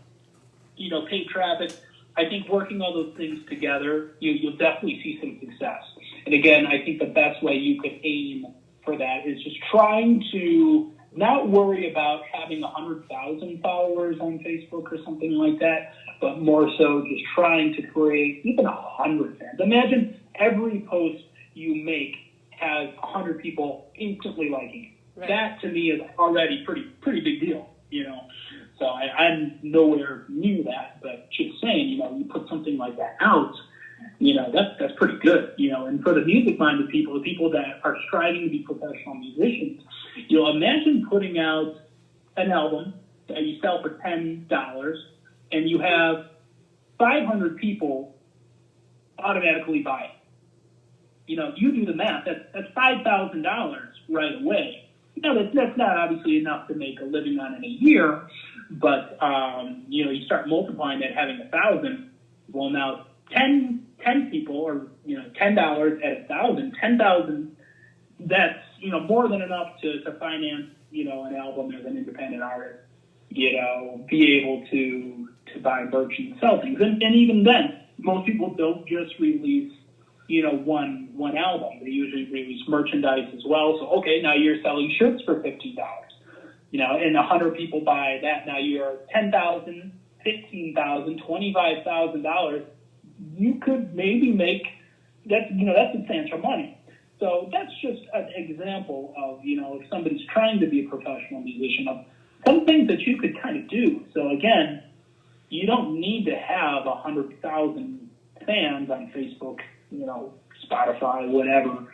Speaker 3: paid traffic, I think working all those things together, you'll definitely see some success. And again, I think the best way you could aim for that is just trying to not worry about having 100,000 followers on Facebook or something like that, but more so just trying to create even 100 fans. Imagine every post you make has 100 people instantly liking it. Right. That to me is already pretty big deal, So I'm nowhere near that, but just saying, you put something like that out, that's pretty good, And for the music-minded people, the people that are striving to be professional musicians, imagine putting out an album that you sell for $10, and you have 500 people automatically buy it. You do the math. That's $5,000 right away. That's not obviously enough to make a living on in a year, but you start multiplying that, having 1,000. Well, now 10 people, or $10 at 1,000, 10,000. That's more than enough to finance an album as an independent artist. Be able to buy merch and sell things, and even then, most people don't just release one album. They usually release merchandise as well. So okay, now you're selling shirts for $15. And 100 people buy that. Now you're $10,000, $15,000, $25,000. You could maybe make that's substantial money. So that's just an example of if somebody's trying to be a professional musician, of some things that you could kind of do. So again, you don't need to have 100,000 fans on Facebook, Spotify, whatever,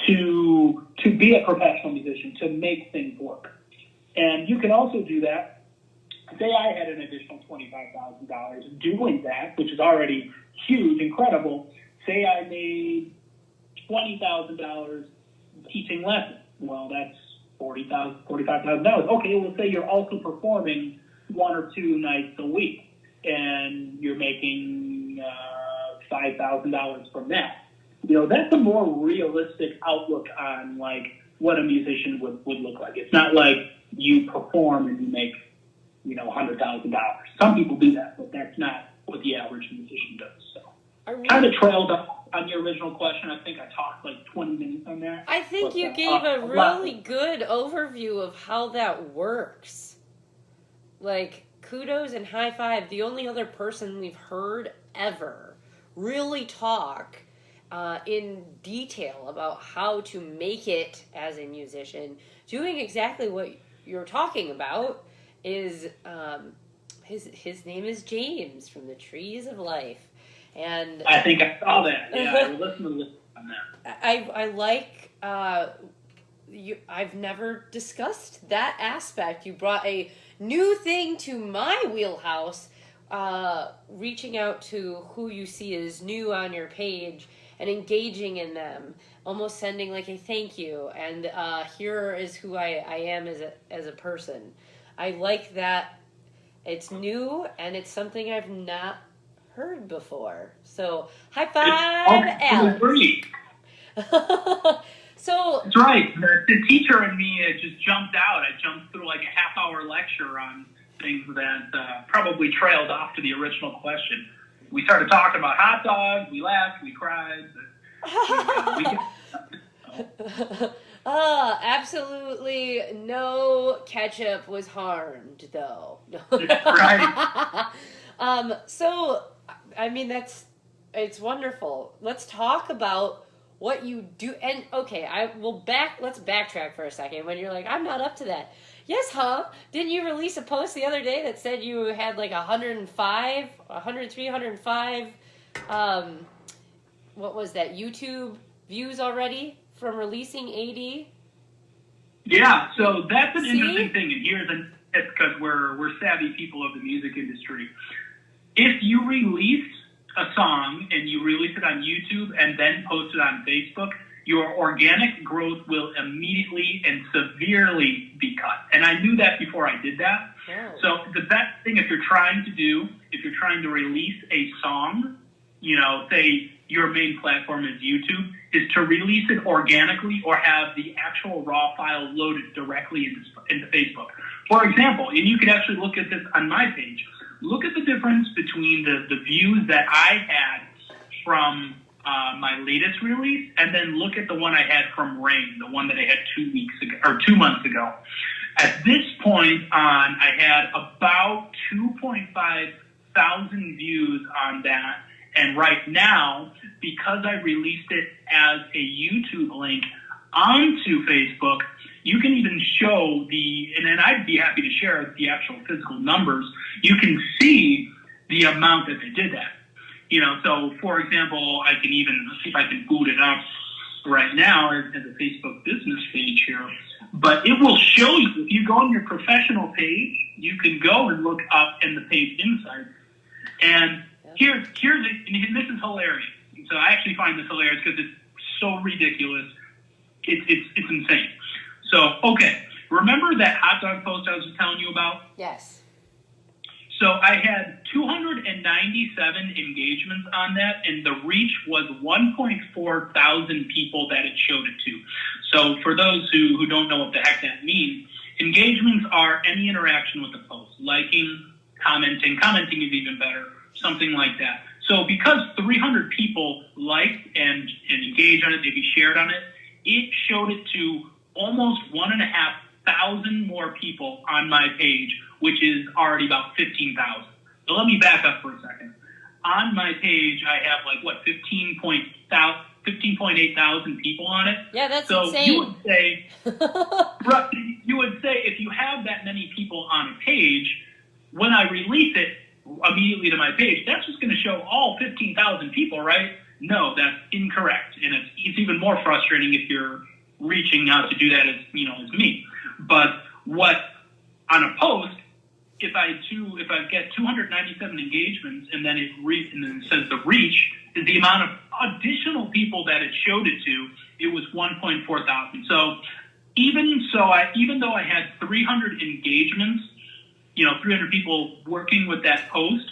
Speaker 3: to be a professional musician, to make things work. And you can also do that. Say I had an additional $25,000 doing that, which is already huge, incredible. Say I made $20,000 teaching lessons. Well, that's $45,000. Okay, well, say you're also performing 1 or 2 nights a week, and you're making $5,000 from that. That's a more realistic outlook on what a musician would look like. It's not like you perform and you make $100,000. Some people do that, but that's not what the average musician does. So kind of trailed up on your original question. I think I talked 20 minutes on that.
Speaker 2: I think you gave a really good overview of how that works. Kudos and high five. The only other person we've heard ever really talk in detail about how to make it as a musician, doing exactly what you're talking about, is his name is James from the Trees of Life. And
Speaker 3: I think I saw that. Yeah, I listened on that.
Speaker 2: I like I've never discussed that aspect. You brought a new thing to my wheelhouse, reaching out to who you see as new on your page and engaging in them, almost sending a thank you, and here is who I am as a person. I like that it's new and it's something I've not heard before. So high five, Alex.
Speaker 3: Agree.
Speaker 2: So
Speaker 3: that's right. The teacher in me just jumped out. I jumped through a half-hour lecture on things that probably trailed off to the original question. We started talking about hot dogs. We laughed. We cried.
Speaker 2: Absolutely no ketchup was harmed, though.
Speaker 3: Right.
Speaker 2: So, I mean, it's wonderful. Let's talk about what you do. And okay, let's backtrack for a second. When you're I'm not up to that. Yes, huh? Didn't you release a post the other day that said you had 103, 105, what was that, YouTube views already from releasing AD?
Speaker 3: Yeah, so that's an interesting thing, and here's it's because we're savvy people of the music industry. If you release a song and you release it on YouTube and then post it on Facebook, your organic growth will immediately and severely be cut. And I knew that before I did that.
Speaker 2: Oh.
Speaker 3: So the best thing if you're trying to release a song, say your main platform is YouTube, is to release it organically or have the actual raw file loaded directly into Facebook. For example, and you can actually look at this on my page, look at the difference between the views that I had from my latest release, and then look at the one I had from Rain, the one that I had 2 weeks ago or 2 months ago. At this point on, I had about 2.5 thousand views on that, and right now, because I released it as a YouTube link onto Facebook, you can even show and I'd be happy to share the actual physical numbers. You can see the amount that they did that. So for example, I can even see if I can boot it up right now as a Facebook business page here. But it will show you, if you go on your professional page, you can go and look up in the page insights. And here's and this is hilarious. So I actually find this hilarious because it's so ridiculous. It's insane. So, okay. Remember that hot dog post I was telling you about?
Speaker 2: Yes.
Speaker 3: So I had 297 engagements on that, and the reach was 1.4 thousand people that it showed it to. So for those who don't know what the heck that means, engagements are any interaction with the post, liking, commenting is even better, something like that. So because 300 people liked and engaged on it, maybe shared on it, it showed it to almost 1,500 more people on my page, which is already about 15,000. So let me back up for a second. On my page, I have 15.8 thousand people on it.
Speaker 2: Yeah, that's
Speaker 3: so
Speaker 2: insane.
Speaker 3: You would say if you have that many people on a page, when I release it immediately to my page, that's just going to show all 15,000 people, right? No, that's incorrect, and it's even more frustrating if you're reaching out to do that as me. But what on a post, if I get 297 engagements and then it says the reach is the amount of additional people that it showed it to, it was 1.4 thousand. So even though I had 300 engagements, 300 people working with that post,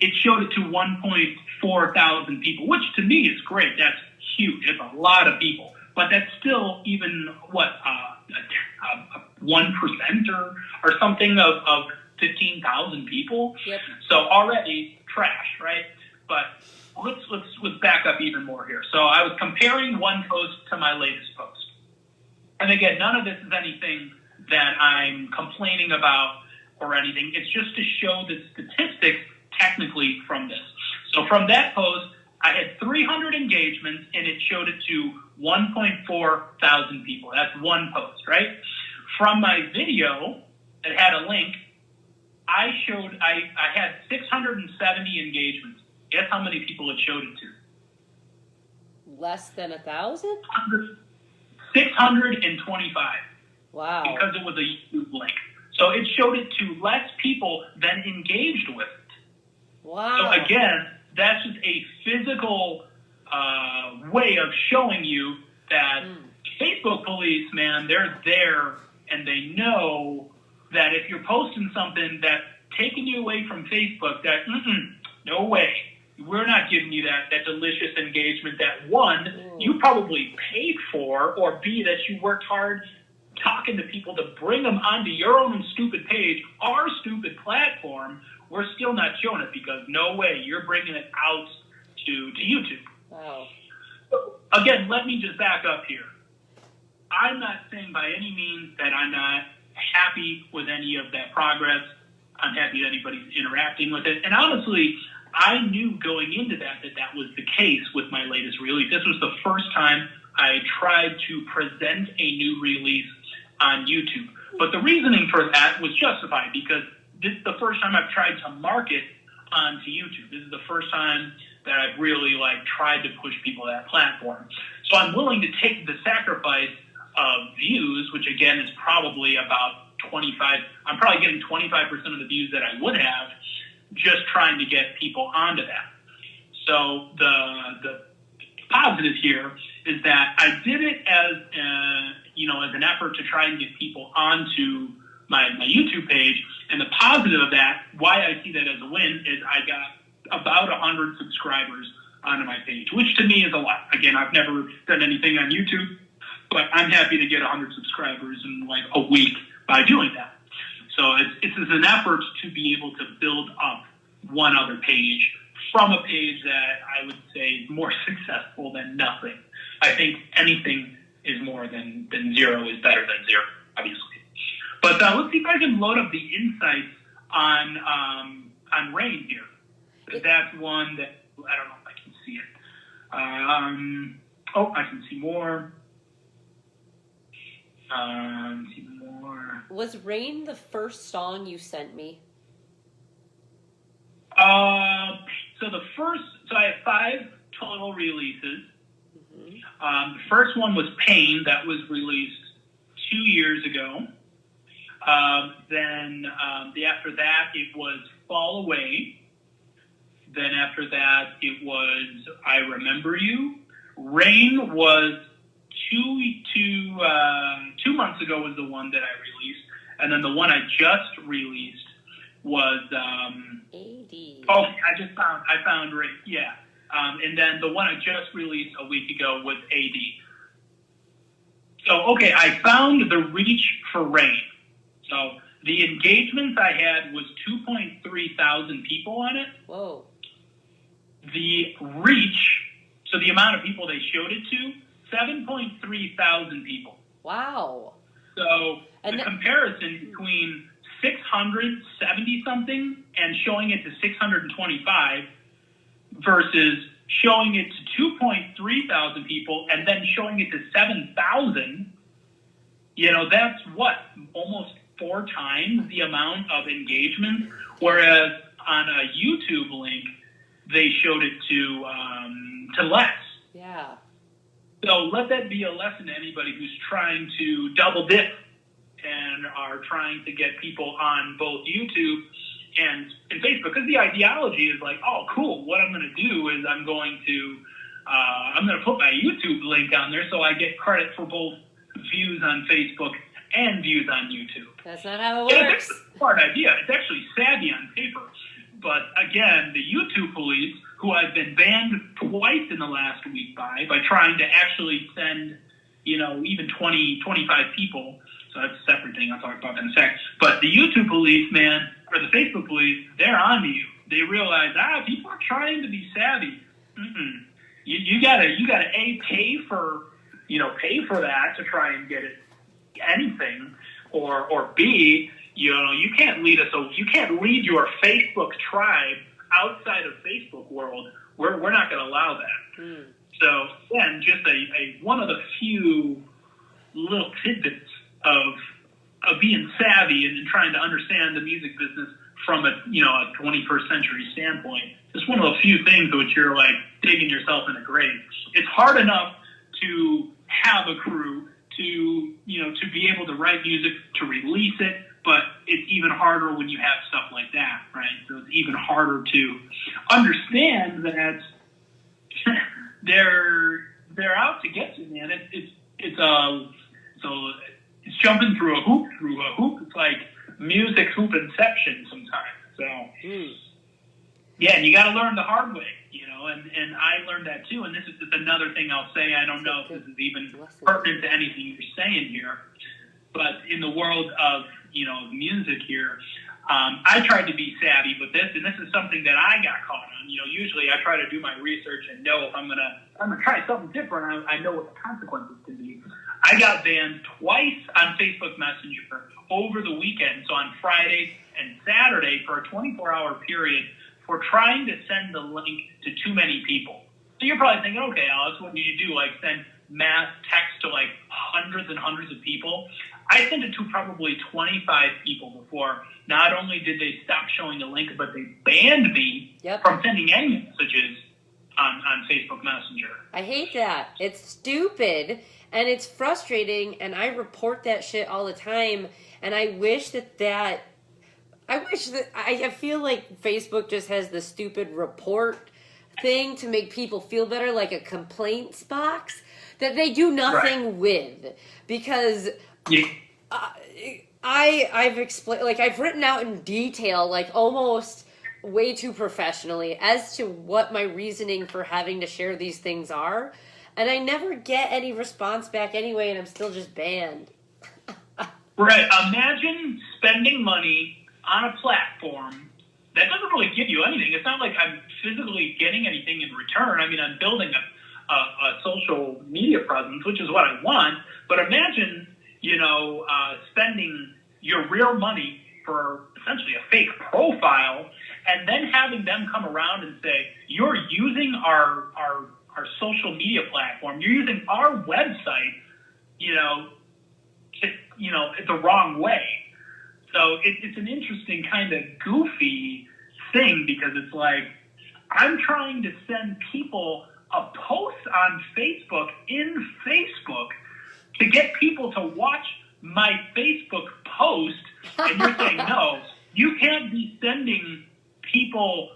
Speaker 3: it showed it to 1.4 thousand people, which to me is great. That's huge. It's a lot of people, but that's still even 1% or something of 15,000 people.
Speaker 2: Yep.
Speaker 3: So already trash, right? But let's back up even more here. So I was comparing one post to my latest post. And again, none of this is anything that I'm complaining about or anything. It's just to show the statistics technically from this. So from that post, I had 300 engagements and it showed it to 1.4 thousand people. That's one post, right? From my video that had a link, I had 670 engagements. Guess how many people it showed it to?
Speaker 2: Less than 1,000?
Speaker 3: 625.
Speaker 2: Wow.
Speaker 3: Because it was a YouTube link. So it showed it to less people than engaged with it.
Speaker 2: Wow.
Speaker 3: So again, that's just a physical way of showing you that Facebook police, man, they're there and they know that if you're posting something that's taking you away from Facebook, that no way. We're not giving you that delicious engagement that one, you probably paid for, or B, that you worked hard talking to people to bring them onto your own stupid page, our stupid platform. We're still not showing it because no way you're bringing it out to YouTube.
Speaker 2: Wow.
Speaker 3: So again, let me just back up here. I'm not saying by any means that I'm not happy with any of that progress. I'm happy that anybody's interacting with it. And honestly, I knew going into that was the case with my latest release. This was the first time I tried to present a new release on YouTube. But the reasoning for that was justified because this is the first time I've tried to market onto YouTube. This is the first time that I've really tried to push people to that platform. So I'm willing to take the sacrifice of views, which again is probably about 25. I'm probably getting 25% of the views that I would have just trying to get people onto that. So the positive here is that I did it as an effort to try and get people onto my YouTube page. And the positive of that, why I see that as a win, is I got about 100 subscribers onto my page, which to me is a lot. Again, I've never done anything on YouTube, but I'm happy to get 100 subscribers in a week by doing that. So it's an effort to be able to build up one other page from a page that I would say is more successful than nothing. I think anything is more than zero is better than zero, obviously. But let's see if I can load up the insights on rain here. That's one that I don't know if I can see it. I can see more. See more.
Speaker 2: Was Rain the first song you sent me?
Speaker 3: So I have 5 total releases. The first one was Pain, that was released 2 years ago. Then after that, it was Fall Away. Then after that, it was I Remember You. Rain was 2 months ago was the one that I released. And then the one I just released was
Speaker 2: AD.
Speaker 3: oh, I found Rick, yeah. And then the one I just released a week ago was AD. So, okay, I found the reach for rain. So the engagements I had was 2.3 thousand people on it.
Speaker 2: Whoa.
Speaker 3: The reach, so the amount of people they showed it to, 7.3 thousand people.
Speaker 2: Wow.
Speaker 3: So the comparison between 670 something and showing it to 625 versus showing it to 2.3 thousand people and then showing it to 7,000, that's what? Almost 4 times the amount of engagement. Whereas on a YouTube link, they showed it to less.
Speaker 2: Yeah.
Speaker 3: So let that be a lesson to anybody who's trying to double dip and are trying to get people on both YouTube and Facebook, because the ideology is like, oh, cool. What I'm going to do is I'm going to put my YouTube link on there so I get credit for both views on Facebook and views on YouTube.
Speaker 2: That's not how it works.
Speaker 3: It's a smart idea. It's actually savvy on paper. But again, the YouTube police, who I've been banned twice in the last week by trying to actually send, even 20, 25 people. So that's a separate thing I'll talk about in a sec. But the YouTube police, man, or the Facebook police, they're on to you. They realize, people are trying to be savvy. You gotta pay for that to try and get it anything, or B, you can't lead your Facebook tribe outside of Facebook world. We're not going to allow that. So again, just a one of the few little tidbits of being savvy and trying to understand the music business from a 21st century standpoint. It's one of the few things which you're like digging yourself in a grave. It's hard enough to have a crew, to be able to write music, to release it, but it's even harder when you have stuff like that, right? So it's even harder to understand that they're out to get you, man. It's jumping through a hoop. It's like music hoop inception sometimes. So yeah, and you got to learn the hard way, and I learned that too. And this is just another thing I'll say. I don't know if this is even pertinent to anything you're saying here, but in the world of music here, I tried to be savvy with this, and this is something that I got caught on. Usually I try to do my research and know if I'm gonna try something different. I know what the consequences can be. I got banned twice on Facebook Messenger over the weekend, so on Friday and Saturday for a 24-hour period for trying to send the link to too many people. So you're probably thinking, okay, Alex, what do you do? Like send mass text to like hundreds and hundreds of people? I sent it to probably 25 people before. Not only did they stop showing the link, but they banned me from sending any messages on Facebook Messenger.
Speaker 2: I hate that. It's stupid and it's frustrating, and I report that shit all the time. And I feel like Facebook just has the stupid report thing to make people feel better, like a complaints box that they do nothing with, because I've explained, like I've written out in detail, like almost way too professionally, as to what my reasoning for having to share these things are, and I never get any response back anyway, and I'm still just banned.
Speaker 3: Right. Imagine spending money on a platform that doesn't really give you anything. It's not like I'm physically getting anything in return. I mean, I'm building a social media presence, which is what I want. But imagine, spending your real money for essentially a fake profile, and then having them come around and say, you're using our social media platform, you're using our website, the wrong way. So it's an interesting kind of goofy thing, because it's like, I'm trying to send people a post on Facebook in Facebook to get people to watch my Facebook post, and you're saying, no, you can't be sending people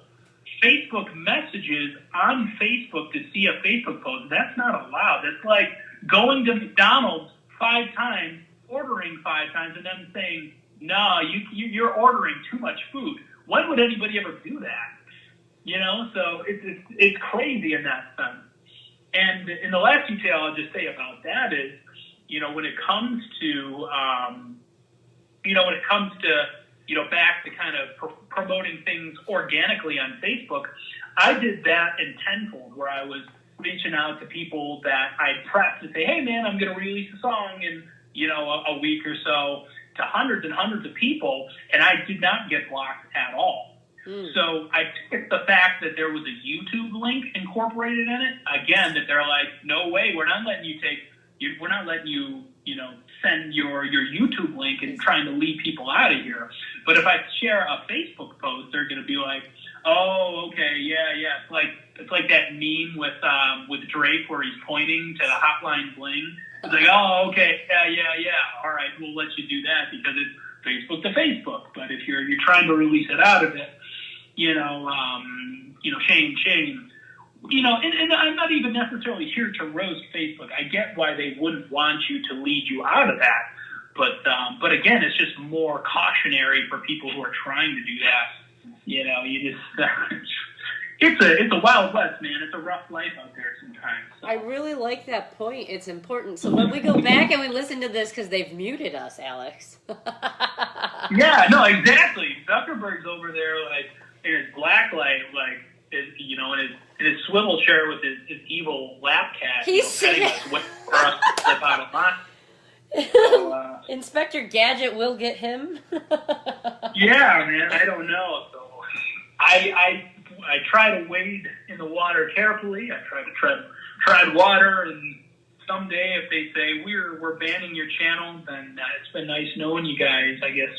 Speaker 3: Facebook messages on Facebook to see a Facebook post. That's not allowed. That's like going to McDonald's 5 times, ordering 5 times, and then saying, no, you're ordering too much food. When would anybody ever do that? You know, so it's crazy in that sense. And in the last detail I'll just say about that is, you know, when it comes to, back to kind of promoting things organically on Facebook, I did that in tenfold, where I was reaching out to people that I'd prepped to say, hey man, I'm going to release a song in, you know, a week or so, to hundreds and hundreds of people, and I did not get blocked at all. So I took the fact that there was a YouTube link incorporated in it, again, that they're like, no way, we're not letting you, you know, send your YouTube link and trying to lead people out of here. But if I share a Facebook post, they're going to be like, oh, okay, yeah. It's like that meme with Drake where he's pointing to the Hotline Bling. It's like, oh, okay, yeah. All right, we'll let you do that because it's Facebook to Facebook. But if you're trying to release it out of it, shame. You know, and I'm not even necessarily here to roast Facebook. I get why they wouldn't want you to lead you out of that. But again, it's just more cautionary for people who are trying to do that. You know, you just it's a wild west, man. It's a rough life out there sometimes. So.
Speaker 2: I really like that point. It's important. So when we go back and we listen to this, because they've muted us, Alex.
Speaker 3: Yeah, no, exactly. Zuckerberg's over there, like, in his black light, like, in his swivel chair with his evil lap cat.
Speaker 2: He's
Speaker 3: petting us, waiting for us to slip out of line. So,
Speaker 2: Inspector Gadget will get him.
Speaker 3: Yeah, man, I don't know. So I try to wade in the water carefully. I try to tread water, and someday if they say we're banning your channel, then it's been nice knowing you guys. I guess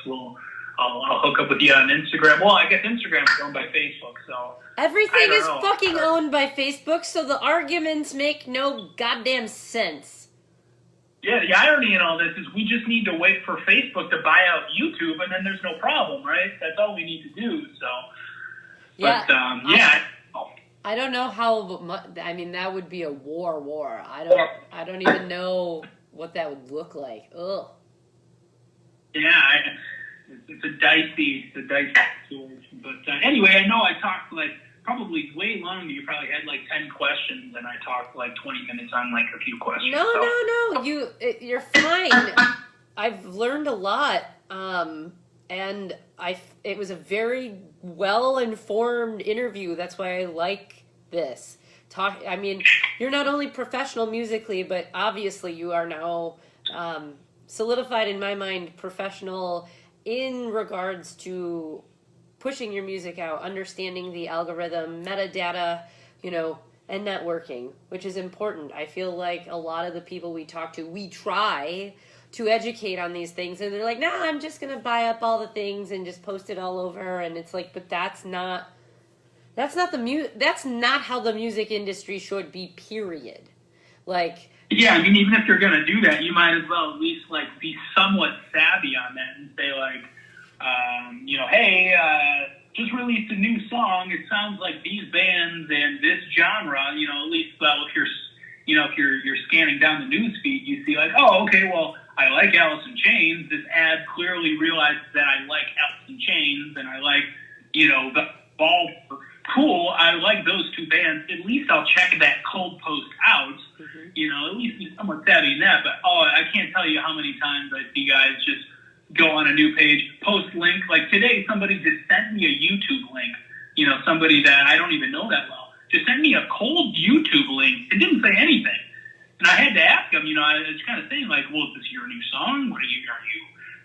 Speaker 3: I'll hook up with you on Instagram. Well, I guess Instagram's owned by Facebook, so
Speaker 2: everything is fucking owned by Facebook, so the arguments make no goddamn sense.
Speaker 3: Yeah, the irony in all this is we just need to wait for Facebook to buy out YouTube, and then there's no problem, right? That's all we need to do. So,
Speaker 2: yeah,
Speaker 3: but
Speaker 2: I don't know how much. I mean, that would be a war. I don't even know what that would look like. Ugh.
Speaker 3: Yeah, it's a dicey situation. But anyway, I know I talked like probably way longer. You probably had like 10 questions, and I talked like 20 minutes on like a few questions.
Speaker 2: No. You're fine. I've learned a lot, and it was a very well-informed interview. That's why I like this. I mean, you're not only professional musically, but obviously you are now solidified in my mind professional in regards to pushing your music out, understanding the algorithm, metadata, and networking, which is important. I feel like a lot of the people we talk to, we try to educate on these things, and they're like, nah, I'm just going to buy up all the things and just post it all over. And it's like, but that's not how the music industry should be, period. Like,
Speaker 3: yeah, I mean, even if you're going to do that, you might as well at least like be somewhat savvy on that and say like, hey, just released a new song. It sounds like these bands and this genre. At least if you're scanning down the news feed, you see like, oh, okay, well, I like Alice in Chains. This ad clearly realizes that I like Alice in Chains, and I like the ball. Cool, I like those two bands. At least I'll check that cold post out. Mm-hmm. At least be somewhat savvy in that. But I can't tell you how many times I see guys just go on a new page, post link. Like today, somebody just sent me a YouTube link. Somebody that I don't even know that well just sent me a cold YouTube link. It didn't say anything, and I had to ask him. I was kind of saying like, well, is this your new song? Are you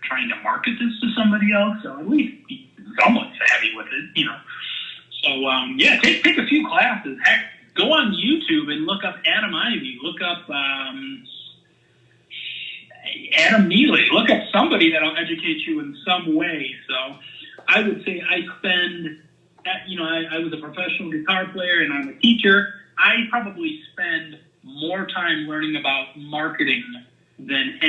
Speaker 3: trying to market this to somebody else? So at least be somewhat savvy with it. So, take a few classes. Heck, go on YouTube and look up Adam Ivy. Look up Adam Neely. Look up somebody that'll educate you in some way. So I would say I was a professional guitar player and I'm a teacher. I probably spend more time learning about marketing than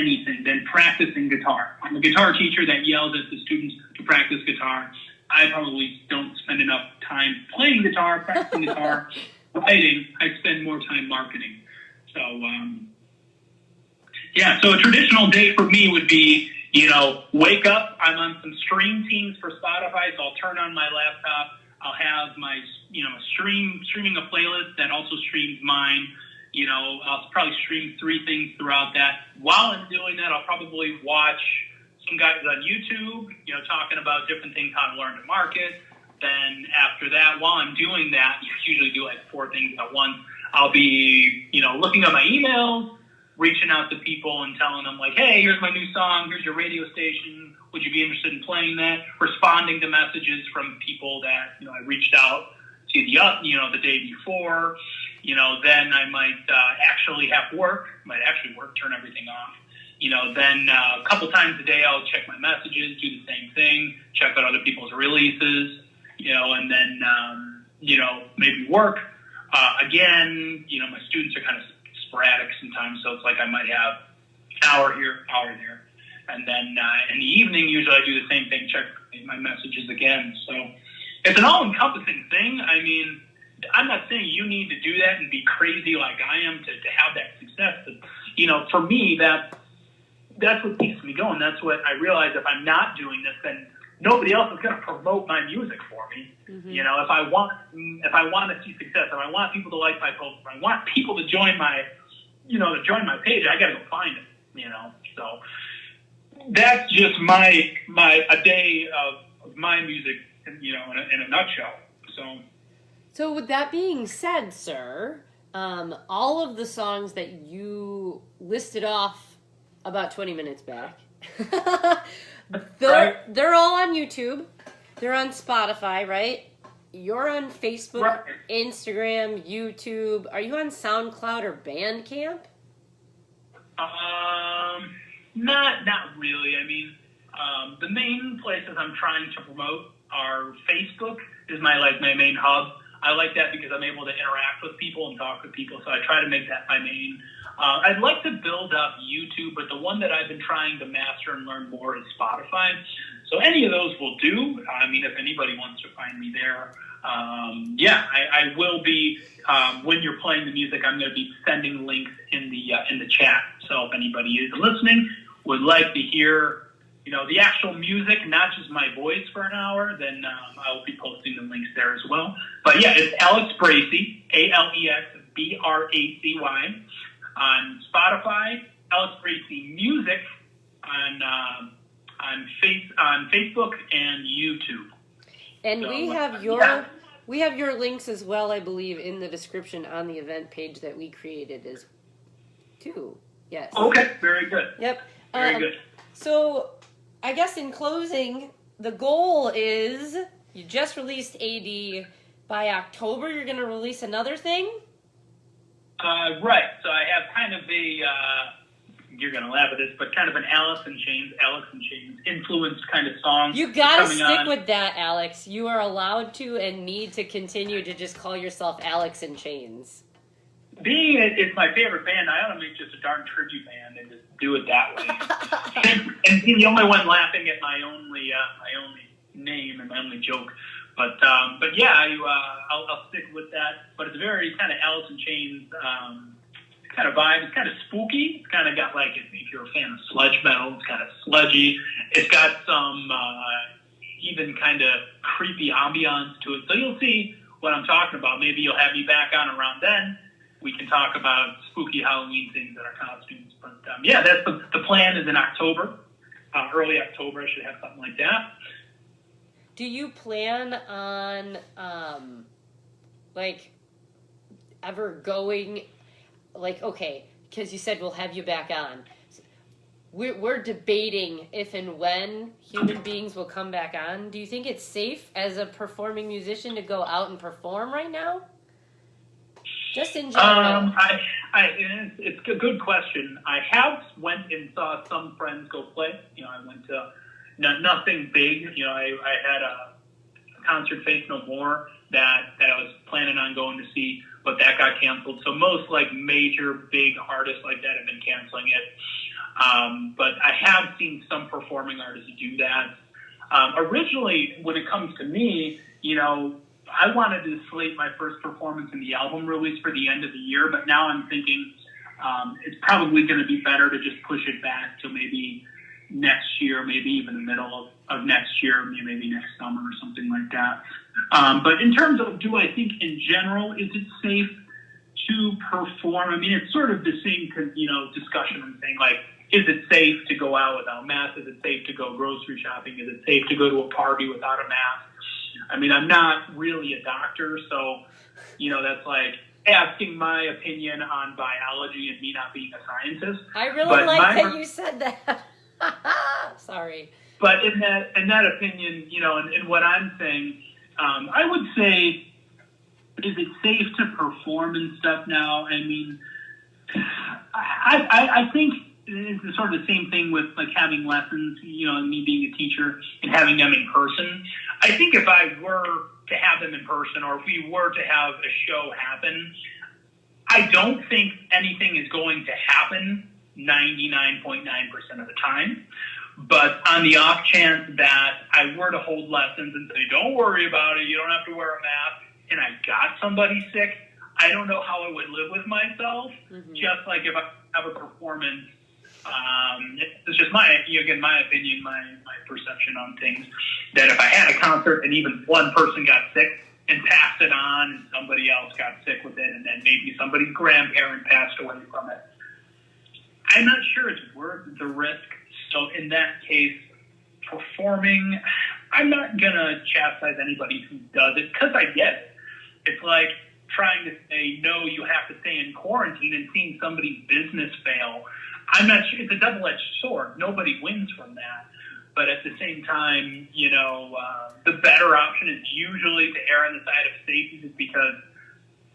Speaker 3: practicing guitar. I'm a guitar teacher that yells at the students to practice guitar. I probably don't spend enough time playing guitar, practicing guitar, writing. I spend more time marketing. So, so a traditional day for me would be, wake up, I'm on some stream teams for Spotify, so I'll turn on my laptop. I'll have my, streaming a playlist that also streams mine. I'll probably stream 3 things throughout that. While I'm doing that, I'll probably watch some guys on YouTube, talking about different things, how to learn to market. Then after that, while I'm doing that, I usually do like 4 things at once. I'll be, looking at my emails, reaching out to people and telling them like, hey, here's my new song, here's your radio station, would you be interested in playing that? Responding to messages from people that, I reached out to the day before. Then I might actually have work, turn everything off. Then a couple times a day I'll check my messages, do the same thing, check out other people's releases, and then, maybe work. Again, my students are kind of sporadic sometimes, so it's like I might have an hour here, hour there. And then in the evening, usually I do the same thing, check my messages again. So it's an all-encompassing thing. I mean, I'm not saying you need to do that and be crazy like I am to have that success. But, for me, that's what keeps me going. That's what I realize. If I'm not doing this, then nobody else is going to promote my music for me. Mm-hmm. If I want to see success, if I want people to like my post, if I want people to join my page, I got to go find it. So that's just a day of my music, in a nutshell.
Speaker 2: So with that being said, sir, all of the songs that you listed off about 20 minutes back, they're all on YouTube. They're on Spotify, right? You're on Facebook, right. Instagram, YouTube. Are you on SoundCloud or Bandcamp?
Speaker 3: Not really. I mean, the main places I'm trying to promote are Facebook is my main hub. I like that because I'm able to interact with people and talk with people, so I try to make that my main. I'd like to build up YouTube, but the one that I've been trying to master and learn more is Spotify. So any of those will do. I mean, if anybody wants to find me there, I will be. When you're playing the music, I'm going to be sending links in the chat. So if anybody is listening, would like to hear, the actual music, not just my voice for an hour, then I'll be posting the links there as well. But yeah, it's Alex Bracy, AlexBracy on Spotify, Alex Bracy Music on Facebook and YouTube.
Speaker 2: And so, we have your links as well, I believe, in the description on the event page that we created as too. Yes.
Speaker 3: Okay, very good.
Speaker 2: Yep.
Speaker 3: Very good.
Speaker 2: So I guess in closing, the goal is you just released AD. By October, you're going to release another thing?
Speaker 3: Right. So I have kind of you're going to laugh at this, but kind of an Alice in Chains influenced kind of song.
Speaker 2: You got to stick with that, Alex. You are allowed to and need to continue to just call yourself Alex in Chains.
Speaker 3: Being it's my favorite band, I ought to make just a darn tribute band and just do it that way. and being the only one laughing at my only name and my only joke. But yeah, I'll stick with that. But it's very kind of Alice in Chains kind of vibe. It's kind of spooky. It's kind of got if you're a fan of sludge metal, it's kind of sludgy. It's got some even kind of creepy ambiance to it. So you'll see what I'm talking about. Maybe you'll have me back on around then. We can talk about spooky Halloween things in our costumes. But yeah, that's the plan is in October, early October. I should have something like that.
Speaker 2: Do you plan on, ever going, okay, because you said we'll have you back on. We're debating if and when human beings will come back on. Do you think it's safe as a performing musician to go out and perform right now? Just in general.
Speaker 3: It's a good question. I have went and saw some friends go play. I went to... nothing big. I had a concert, Faith No More, that I was planning on going to see, but that got canceled. So most major big artists like that have been canceling it. But I have seen some performing artists do that. Originally, when it comes to me, I wanted to slate my first performance in the album release for the end of the year, but now I'm thinking it's probably going to be better to just push it back to maybe next year, maybe even the middle of next year, maybe next summer or something like that. But in terms of, do I think in general, is it safe to perform? I mean, it's sort of the same, discussion and thing, like, is it safe to go out without a mask? Is it safe to go grocery shopping? Is it safe to go to a party without a mask? I mean, I'm not really a doctor, so, that's like asking my opinion on biology and me not being a scientist.
Speaker 2: I really like that you said that. Sorry.
Speaker 3: But in that opinion, and what I'm saying, I would say, is it safe to perform and stuff now? I mean, I think it's sort of the same thing with like having lessons, and me being a teacher and having them in person. I think if I were to have them in person, or if we were to have a show happen, I don't think anything is going to happen 99.9% of the time. But on the off chance that I were to hold lessons and say, don't worry about it, you don't have to wear a mask, and I got somebody sick, I don't know how I would live with myself. Mm-hmm. Just like if I have a performance, it's just my opinion, my perception on things, that if I had a concert and even one person got sick and passed it on and somebody else got sick with it, and then maybe somebody's grandparent passed away from it, I'm not sure it's worth the risk. So in that case, performing, I'm not going to chastise anybody who does it, because I get it. It's like trying to say, no, you have to stay in quarantine, and seeing somebody's business fail. I'm not sure. It's a double-edged sword. Nobody wins from that. But at the same time, the better option is usually to err on the side of safety, just because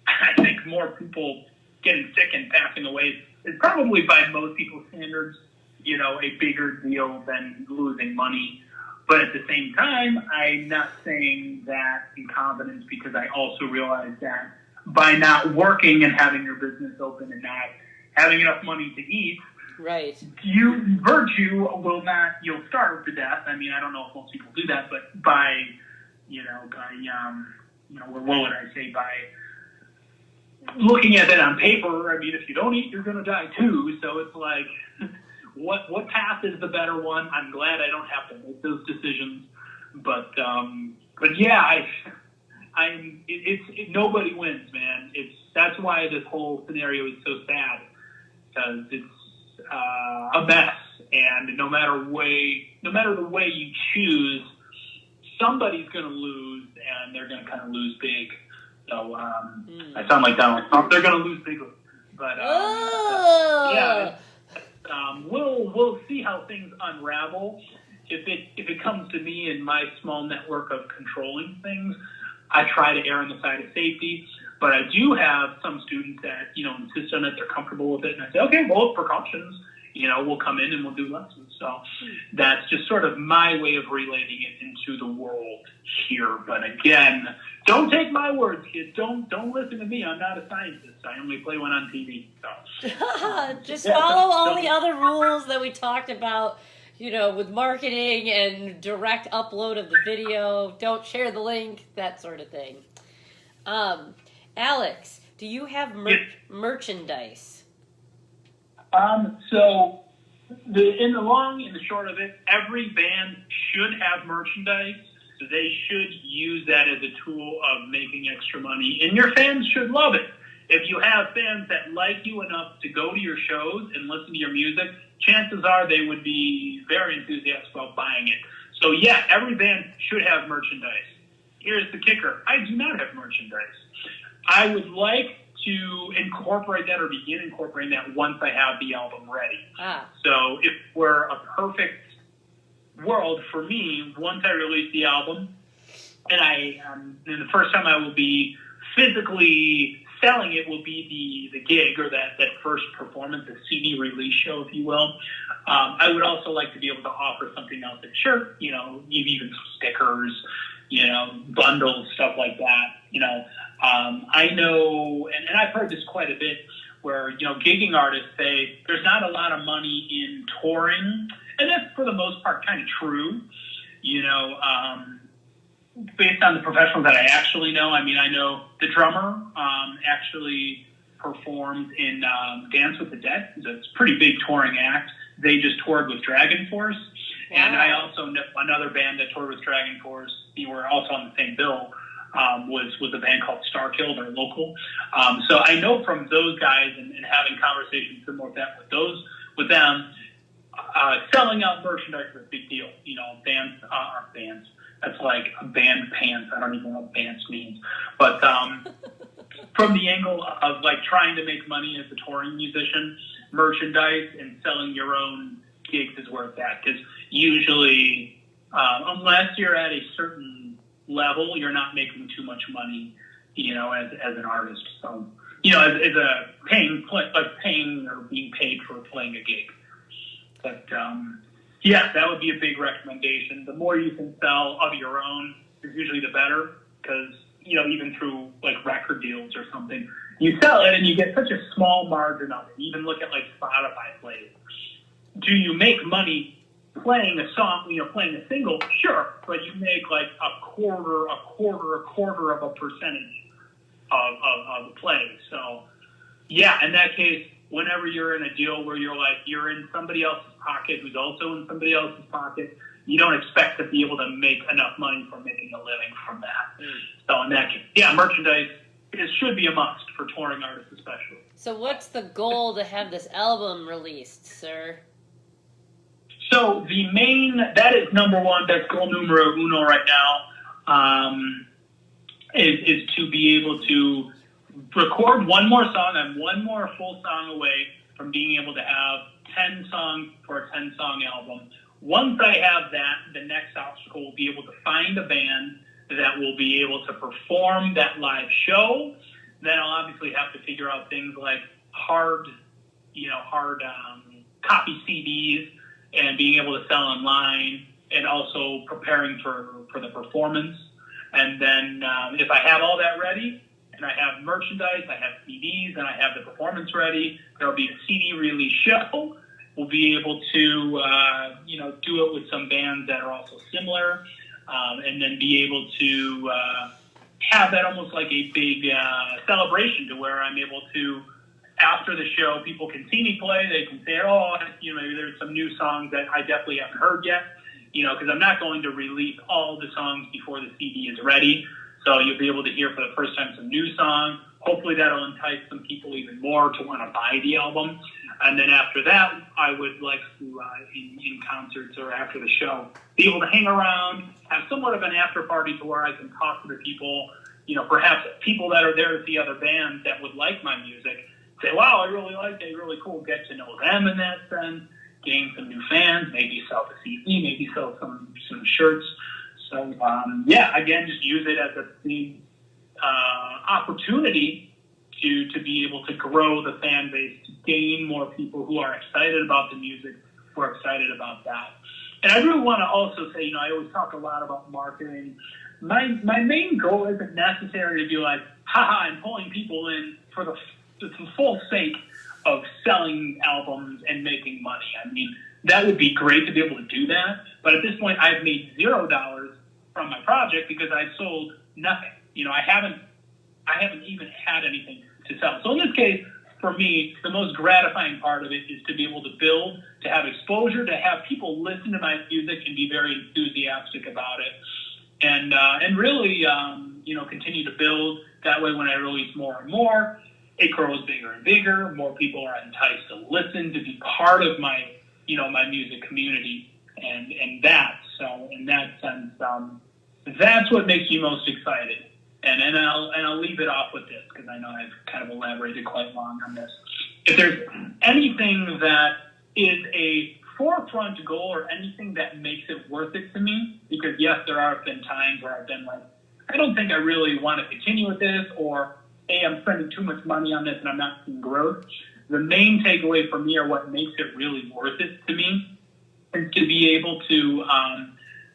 Speaker 3: I think more people getting sick and passing away is probably, by most people's standards, a bigger deal than losing money. But at the same time, I'm not saying that in confidence, because I also realize that by not working and having your business open and not having enough money to eat,
Speaker 2: right,
Speaker 3: you'll starve to death. I mean, I don't know if most people do that, but by looking at it on paper, I mean, if you don't eat, you're going to die too. So it's like, what path is the better one? I'm glad I don't have to make those decisions, but yeah, nobody wins, man. That's why this whole scenario is so sad, because it's a mess, and no matter the way you choose, somebody's going to lose, and they're going to kind of lose big. So I sound like Donald Trump. They're going to lose big, but yeah. We'll see how things unravel. If it comes to me and my small network of controlling things, I try to err on the side of safety. But I do have some students that insist on it. They're comfortable with it, and I say, okay, well, precautions. We'll come in and we'll do lessons. So that's just sort of my way of relating it into the world here. But again, don't take my words, kids. Don't listen to me. I'm not a scientist. I only play one on TV. So.
Speaker 2: Just follow all the other rules that we talked about, with marketing and direct upload of the video. Don't share the link, that sort of thing. Alex, do you have merchandise?
Speaker 3: So in the long and the short of it, every band should have merchandise. So they should use that as a tool of making extra money, and your fans should love it. If you have fans that like you enough to go to your shows and listen to your music, chances are they would be very enthusiastic about buying it. So yeah, every band should have merchandise. Here's the kicker. I do not have merchandise. I would like to incorporate that, or begin incorporating that, once I have the album ready. So if we're a perfect world for me, once I release the album, and the first time I will be physically selling it will be the gig, or that first performance, the CD release show, if you will. I would also like to be able to offer something else, like sure, even some stickers, bundles, stuff like that. I know, and I've heard this quite a bit, where, gigging artists say there's not a lot of money in touring, and that's for the most part kind of true, based on the professionals that I actually know. I mean, I know the drummer actually performed in Dance with the Dead. It's a pretty big touring act. they just toured with Dragon Force.
Speaker 2: Wow.
Speaker 3: And I also know another band that toured with Dragon Force. We were also on the same bill. Was a band called Starkill. They're local. So I know from those guys and having conversations similar to that with them, selling out merchandise is a big deal. You know, bands aren't bands. That's like a band pants. I don't even know what bands means. But from the angle of like trying to make money as a touring musician, merchandise and selling your own gigs is where it's at. Because usually, unless you're at a certain level, you're not making too much money, you know, as an artist. So, you know, as a paying or being paid for playing a gig. But yeah, that would be a big recommendation. The more you can sell of your own is usually the better, because, you know, even through like record deals or something, you sell it and you get such a small margin of it. Even look at like Spotify plays. Do you make money playing a song, you know, playing a single? Sure, but you make like a quarter of a percentage of the play. So yeah, in that case, whenever you're in a deal where you're in somebody else's pocket who's also in somebody else's pocket, you don't expect to be able to make enough money from making a living from that. So in that case, yeah, merchandise should be a must for touring artists especially.
Speaker 2: So what's the goal to have this album released, sir?
Speaker 3: So that is number one, that's goal numero uno right now, is to be able to record one more song. I'm one more full song away from being able to have 10 songs for a 10-song album. Once I have that, the next obstacle will be able to find a band that will be able to perform that live show. Then I'll obviously have to figure out things like hard copy CDs and being able to sell online, and also preparing for the performance. And then if I have all that ready, and I have merchandise, I have CDs, and I have the performance ready, there'll be a CD release show. We'll be able to, do it with some bands that are also similar, and then be able to have that almost like a big celebration, to where I'm able to, after the show, people can see me play. They can say, maybe there's some new songs that I definitely haven't heard yet, because I'm not going to release all the songs before the CD is ready. So you'll be able to hear for the first time some new songs. Hopefully that'll entice some people even more to want to buy the album. And then after that, I would like to, in concerts or after the show, be able to hang around, have somewhat of an after party to where I can talk to the people, perhaps people that are there to see other bands that would like my music. Say, wow, I really like it, really cool, get to know them in that sense, gain some new fans, maybe sell the CD, maybe sell some shirts. So, again, just use it as a big opportunity to be able to grow the fan base, to gain more people who are excited about the music, who are excited about that. And I really want to also say, I always talk a lot about marketing. My main goal isn't necessarily to be like, haha, I'm pulling people in for the full sake of selling albums and making money. I mean, that would be great to be able to do that. But at this point, I've made $0 from my project because I've sold nothing. I haven't even had anything to sell. So in this case, for me, the most gratifying part of it is to be able to build, to have exposure, to have people listen to my music and be very enthusiastic about it. And really, continue to build. That way, when I release more and more, it grows bigger and bigger. More people are enticed to listen, to be part of my, my music community, and that. So in that sense, that's what makes you most excited. And I'll leave it off with this, because I know I've kind of elaborated quite long on this. If there's anything that is a forefront goal or anything that makes it worth it to me, because yes, there have been times where I've been like, I don't think I really want to continue with this, or hey, I'm spending too much money on this and I'm not seeing growth. The main takeaway for me, or what makes it really worth it to me, is to be able to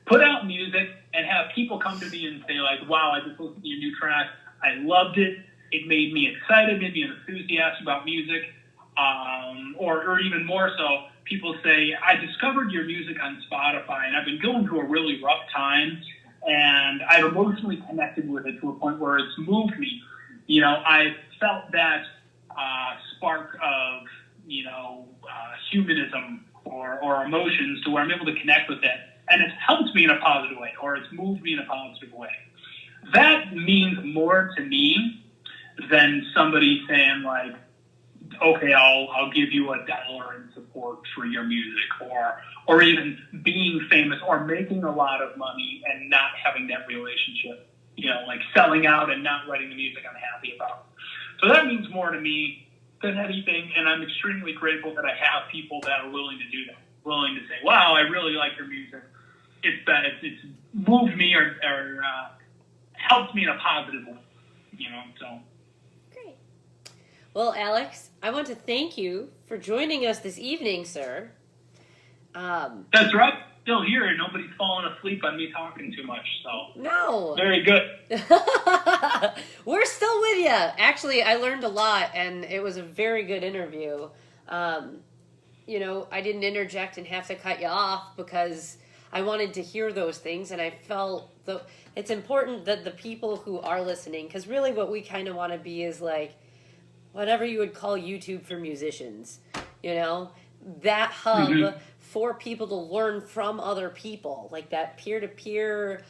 Speaker 3: put out music and have people come to me and say like, wow, I just listened to your new track. I loved it. It made me excited, made me enthusiastic about music. Or even more so, people say, I discovered your music on Spotify and I've been going through a really rough time, and I've emotionally connected with it to a point where it's moved me. I felt that spark of, humanism, or emotions to where I'm able to connect with it, and it's helped me in a positive way, or it's moved me in a positive way. That means more to me than somebody saying like, okay, I'll give you $1 in support for your music, or even being famous or making a lot of money and not having that relationship, like selling out and not writing the music I'm happy about. So that means more to me than anything, and I'm extremely grateful that I have people that are willing to do that, willing to say, wow, I really like your music. It's moved me or helped me in a positive way, so.
Speaker 2: Great. Well, Alex, I want to thank you for joining us this evening, sir.
Speaker 3: That's right. Still here. Nobody's falling asleep on me talking too much, so.
Speaker 2: No.
Speaker 3: Very good.
Speaker 2: We're still with you. Actually, I learned a lot, and it was a very good interview. I didn't interject and have to cut you off because I wanted to hear those things, and I felt it's important that the people who are listening, because really what we kind of want to be is like whatever you would call YouTube for musicians, that hub for people to learn from other people, like that peer-to-peer,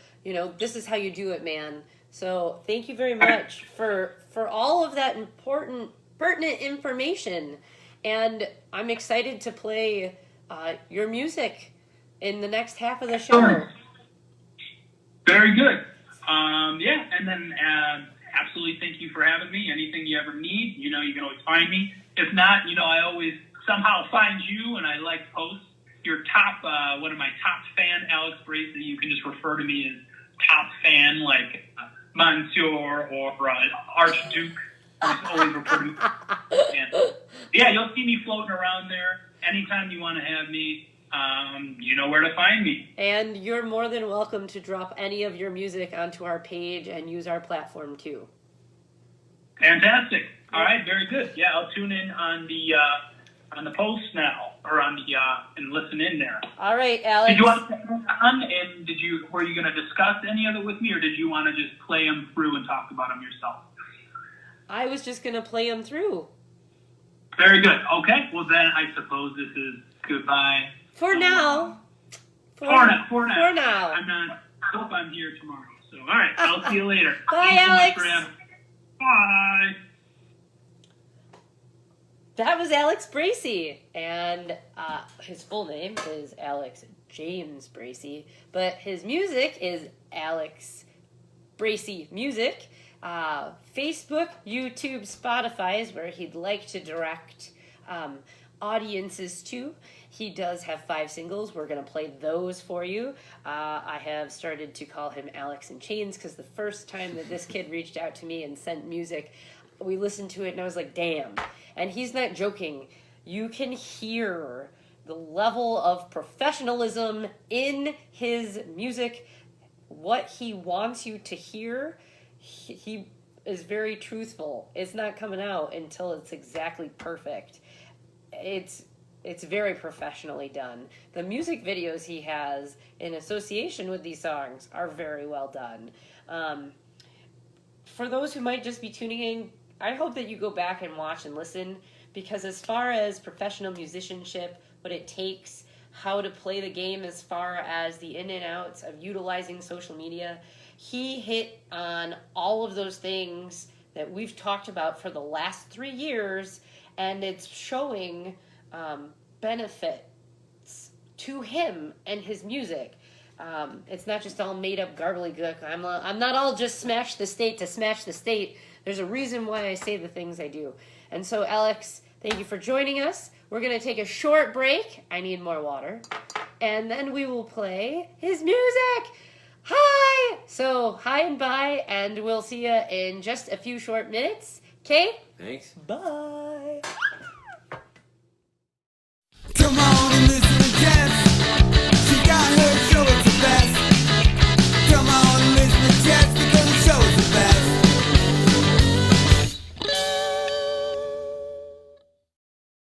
Speaker 2: this is how you do it, man. So thank you very much for all of that important, pertinent information. And I'm excited to play your music in the next half of the show.
Speaker 3: Very good. And then absolutely thank you for having me. Anything you ever need, you can always find me. If not, I always somehow find you, and I like posts. Your one of my top fan, Alex Bracy, you can just refer to me as top fan, like Monsieur or Archduke. Just always refer to me. And, you'll see me floating around there. Anytime you want to have me, you know where to find me. And
Speaker 2: you're more than welcome to drop any of your music onto our page and use our platform too.
Speaker 3: Fantastic. All right, very good. Yeah, I'll tune in on the post now, or on the and listen in there.
Speaker 2: All right, Alex.
Speaker 3: Did you want to on, and were you going to discuss any of it with me, or did you want to just play them through and talk about them yourself?
Speaker 2: I was just going to play them through.
Speaker 3: Very good. Okay. Well, then I suppose this is goodbye.
Speaker 2: For now.
Speaker 3: For now.
Speaker 2: I'm
Speaker 3: not. Hope I'm here tomorrow. So, all right. I'll see you later.
Speaker 2: Bye, Alex.
Speaker 3: Bye.
Speaker 2: That was Alex Bracy, and his full name is Alex James Bracy, but his music is Alex Bracy Music. Facebook, YouTube, Spotify is where he'd like to direct audiences to. He does have 5 singles. We're going to play those for you. I have started to call him Alex in Chains because the first time that this kid reached out to me and sent music, we listened to it and I was like, damn. And he's not joking. You can hear the level of professionalism in his music, what he wants you to hear. He is very truthful. It's not coming out until it's exactly perfect. It's very professionally done. The music videos he has in association with these songs are very well done. For those who might just be tuning in, I hope that you go back and watch and listen, because as far as professional musicianship, what it takes, how to play the game as far as the in and outs of utilizing social media, he hit on all of those things that we've talked about for the last 3 years, and it's showing benefits to him and his music. It's not just all made up gobbledygook. I'm not all just smash the state to smash the state. There's a reason why I say the things I do. And so, Alex, thank you for joining us. We're going to take a short break. I need more water. And then we will play his music. Hi! So, hi and bye, and we'll see you in just a few short minutes. Okay?
Speaker 1: Thanks.
Speaker 2: Bye.
Speaker 4: Come on.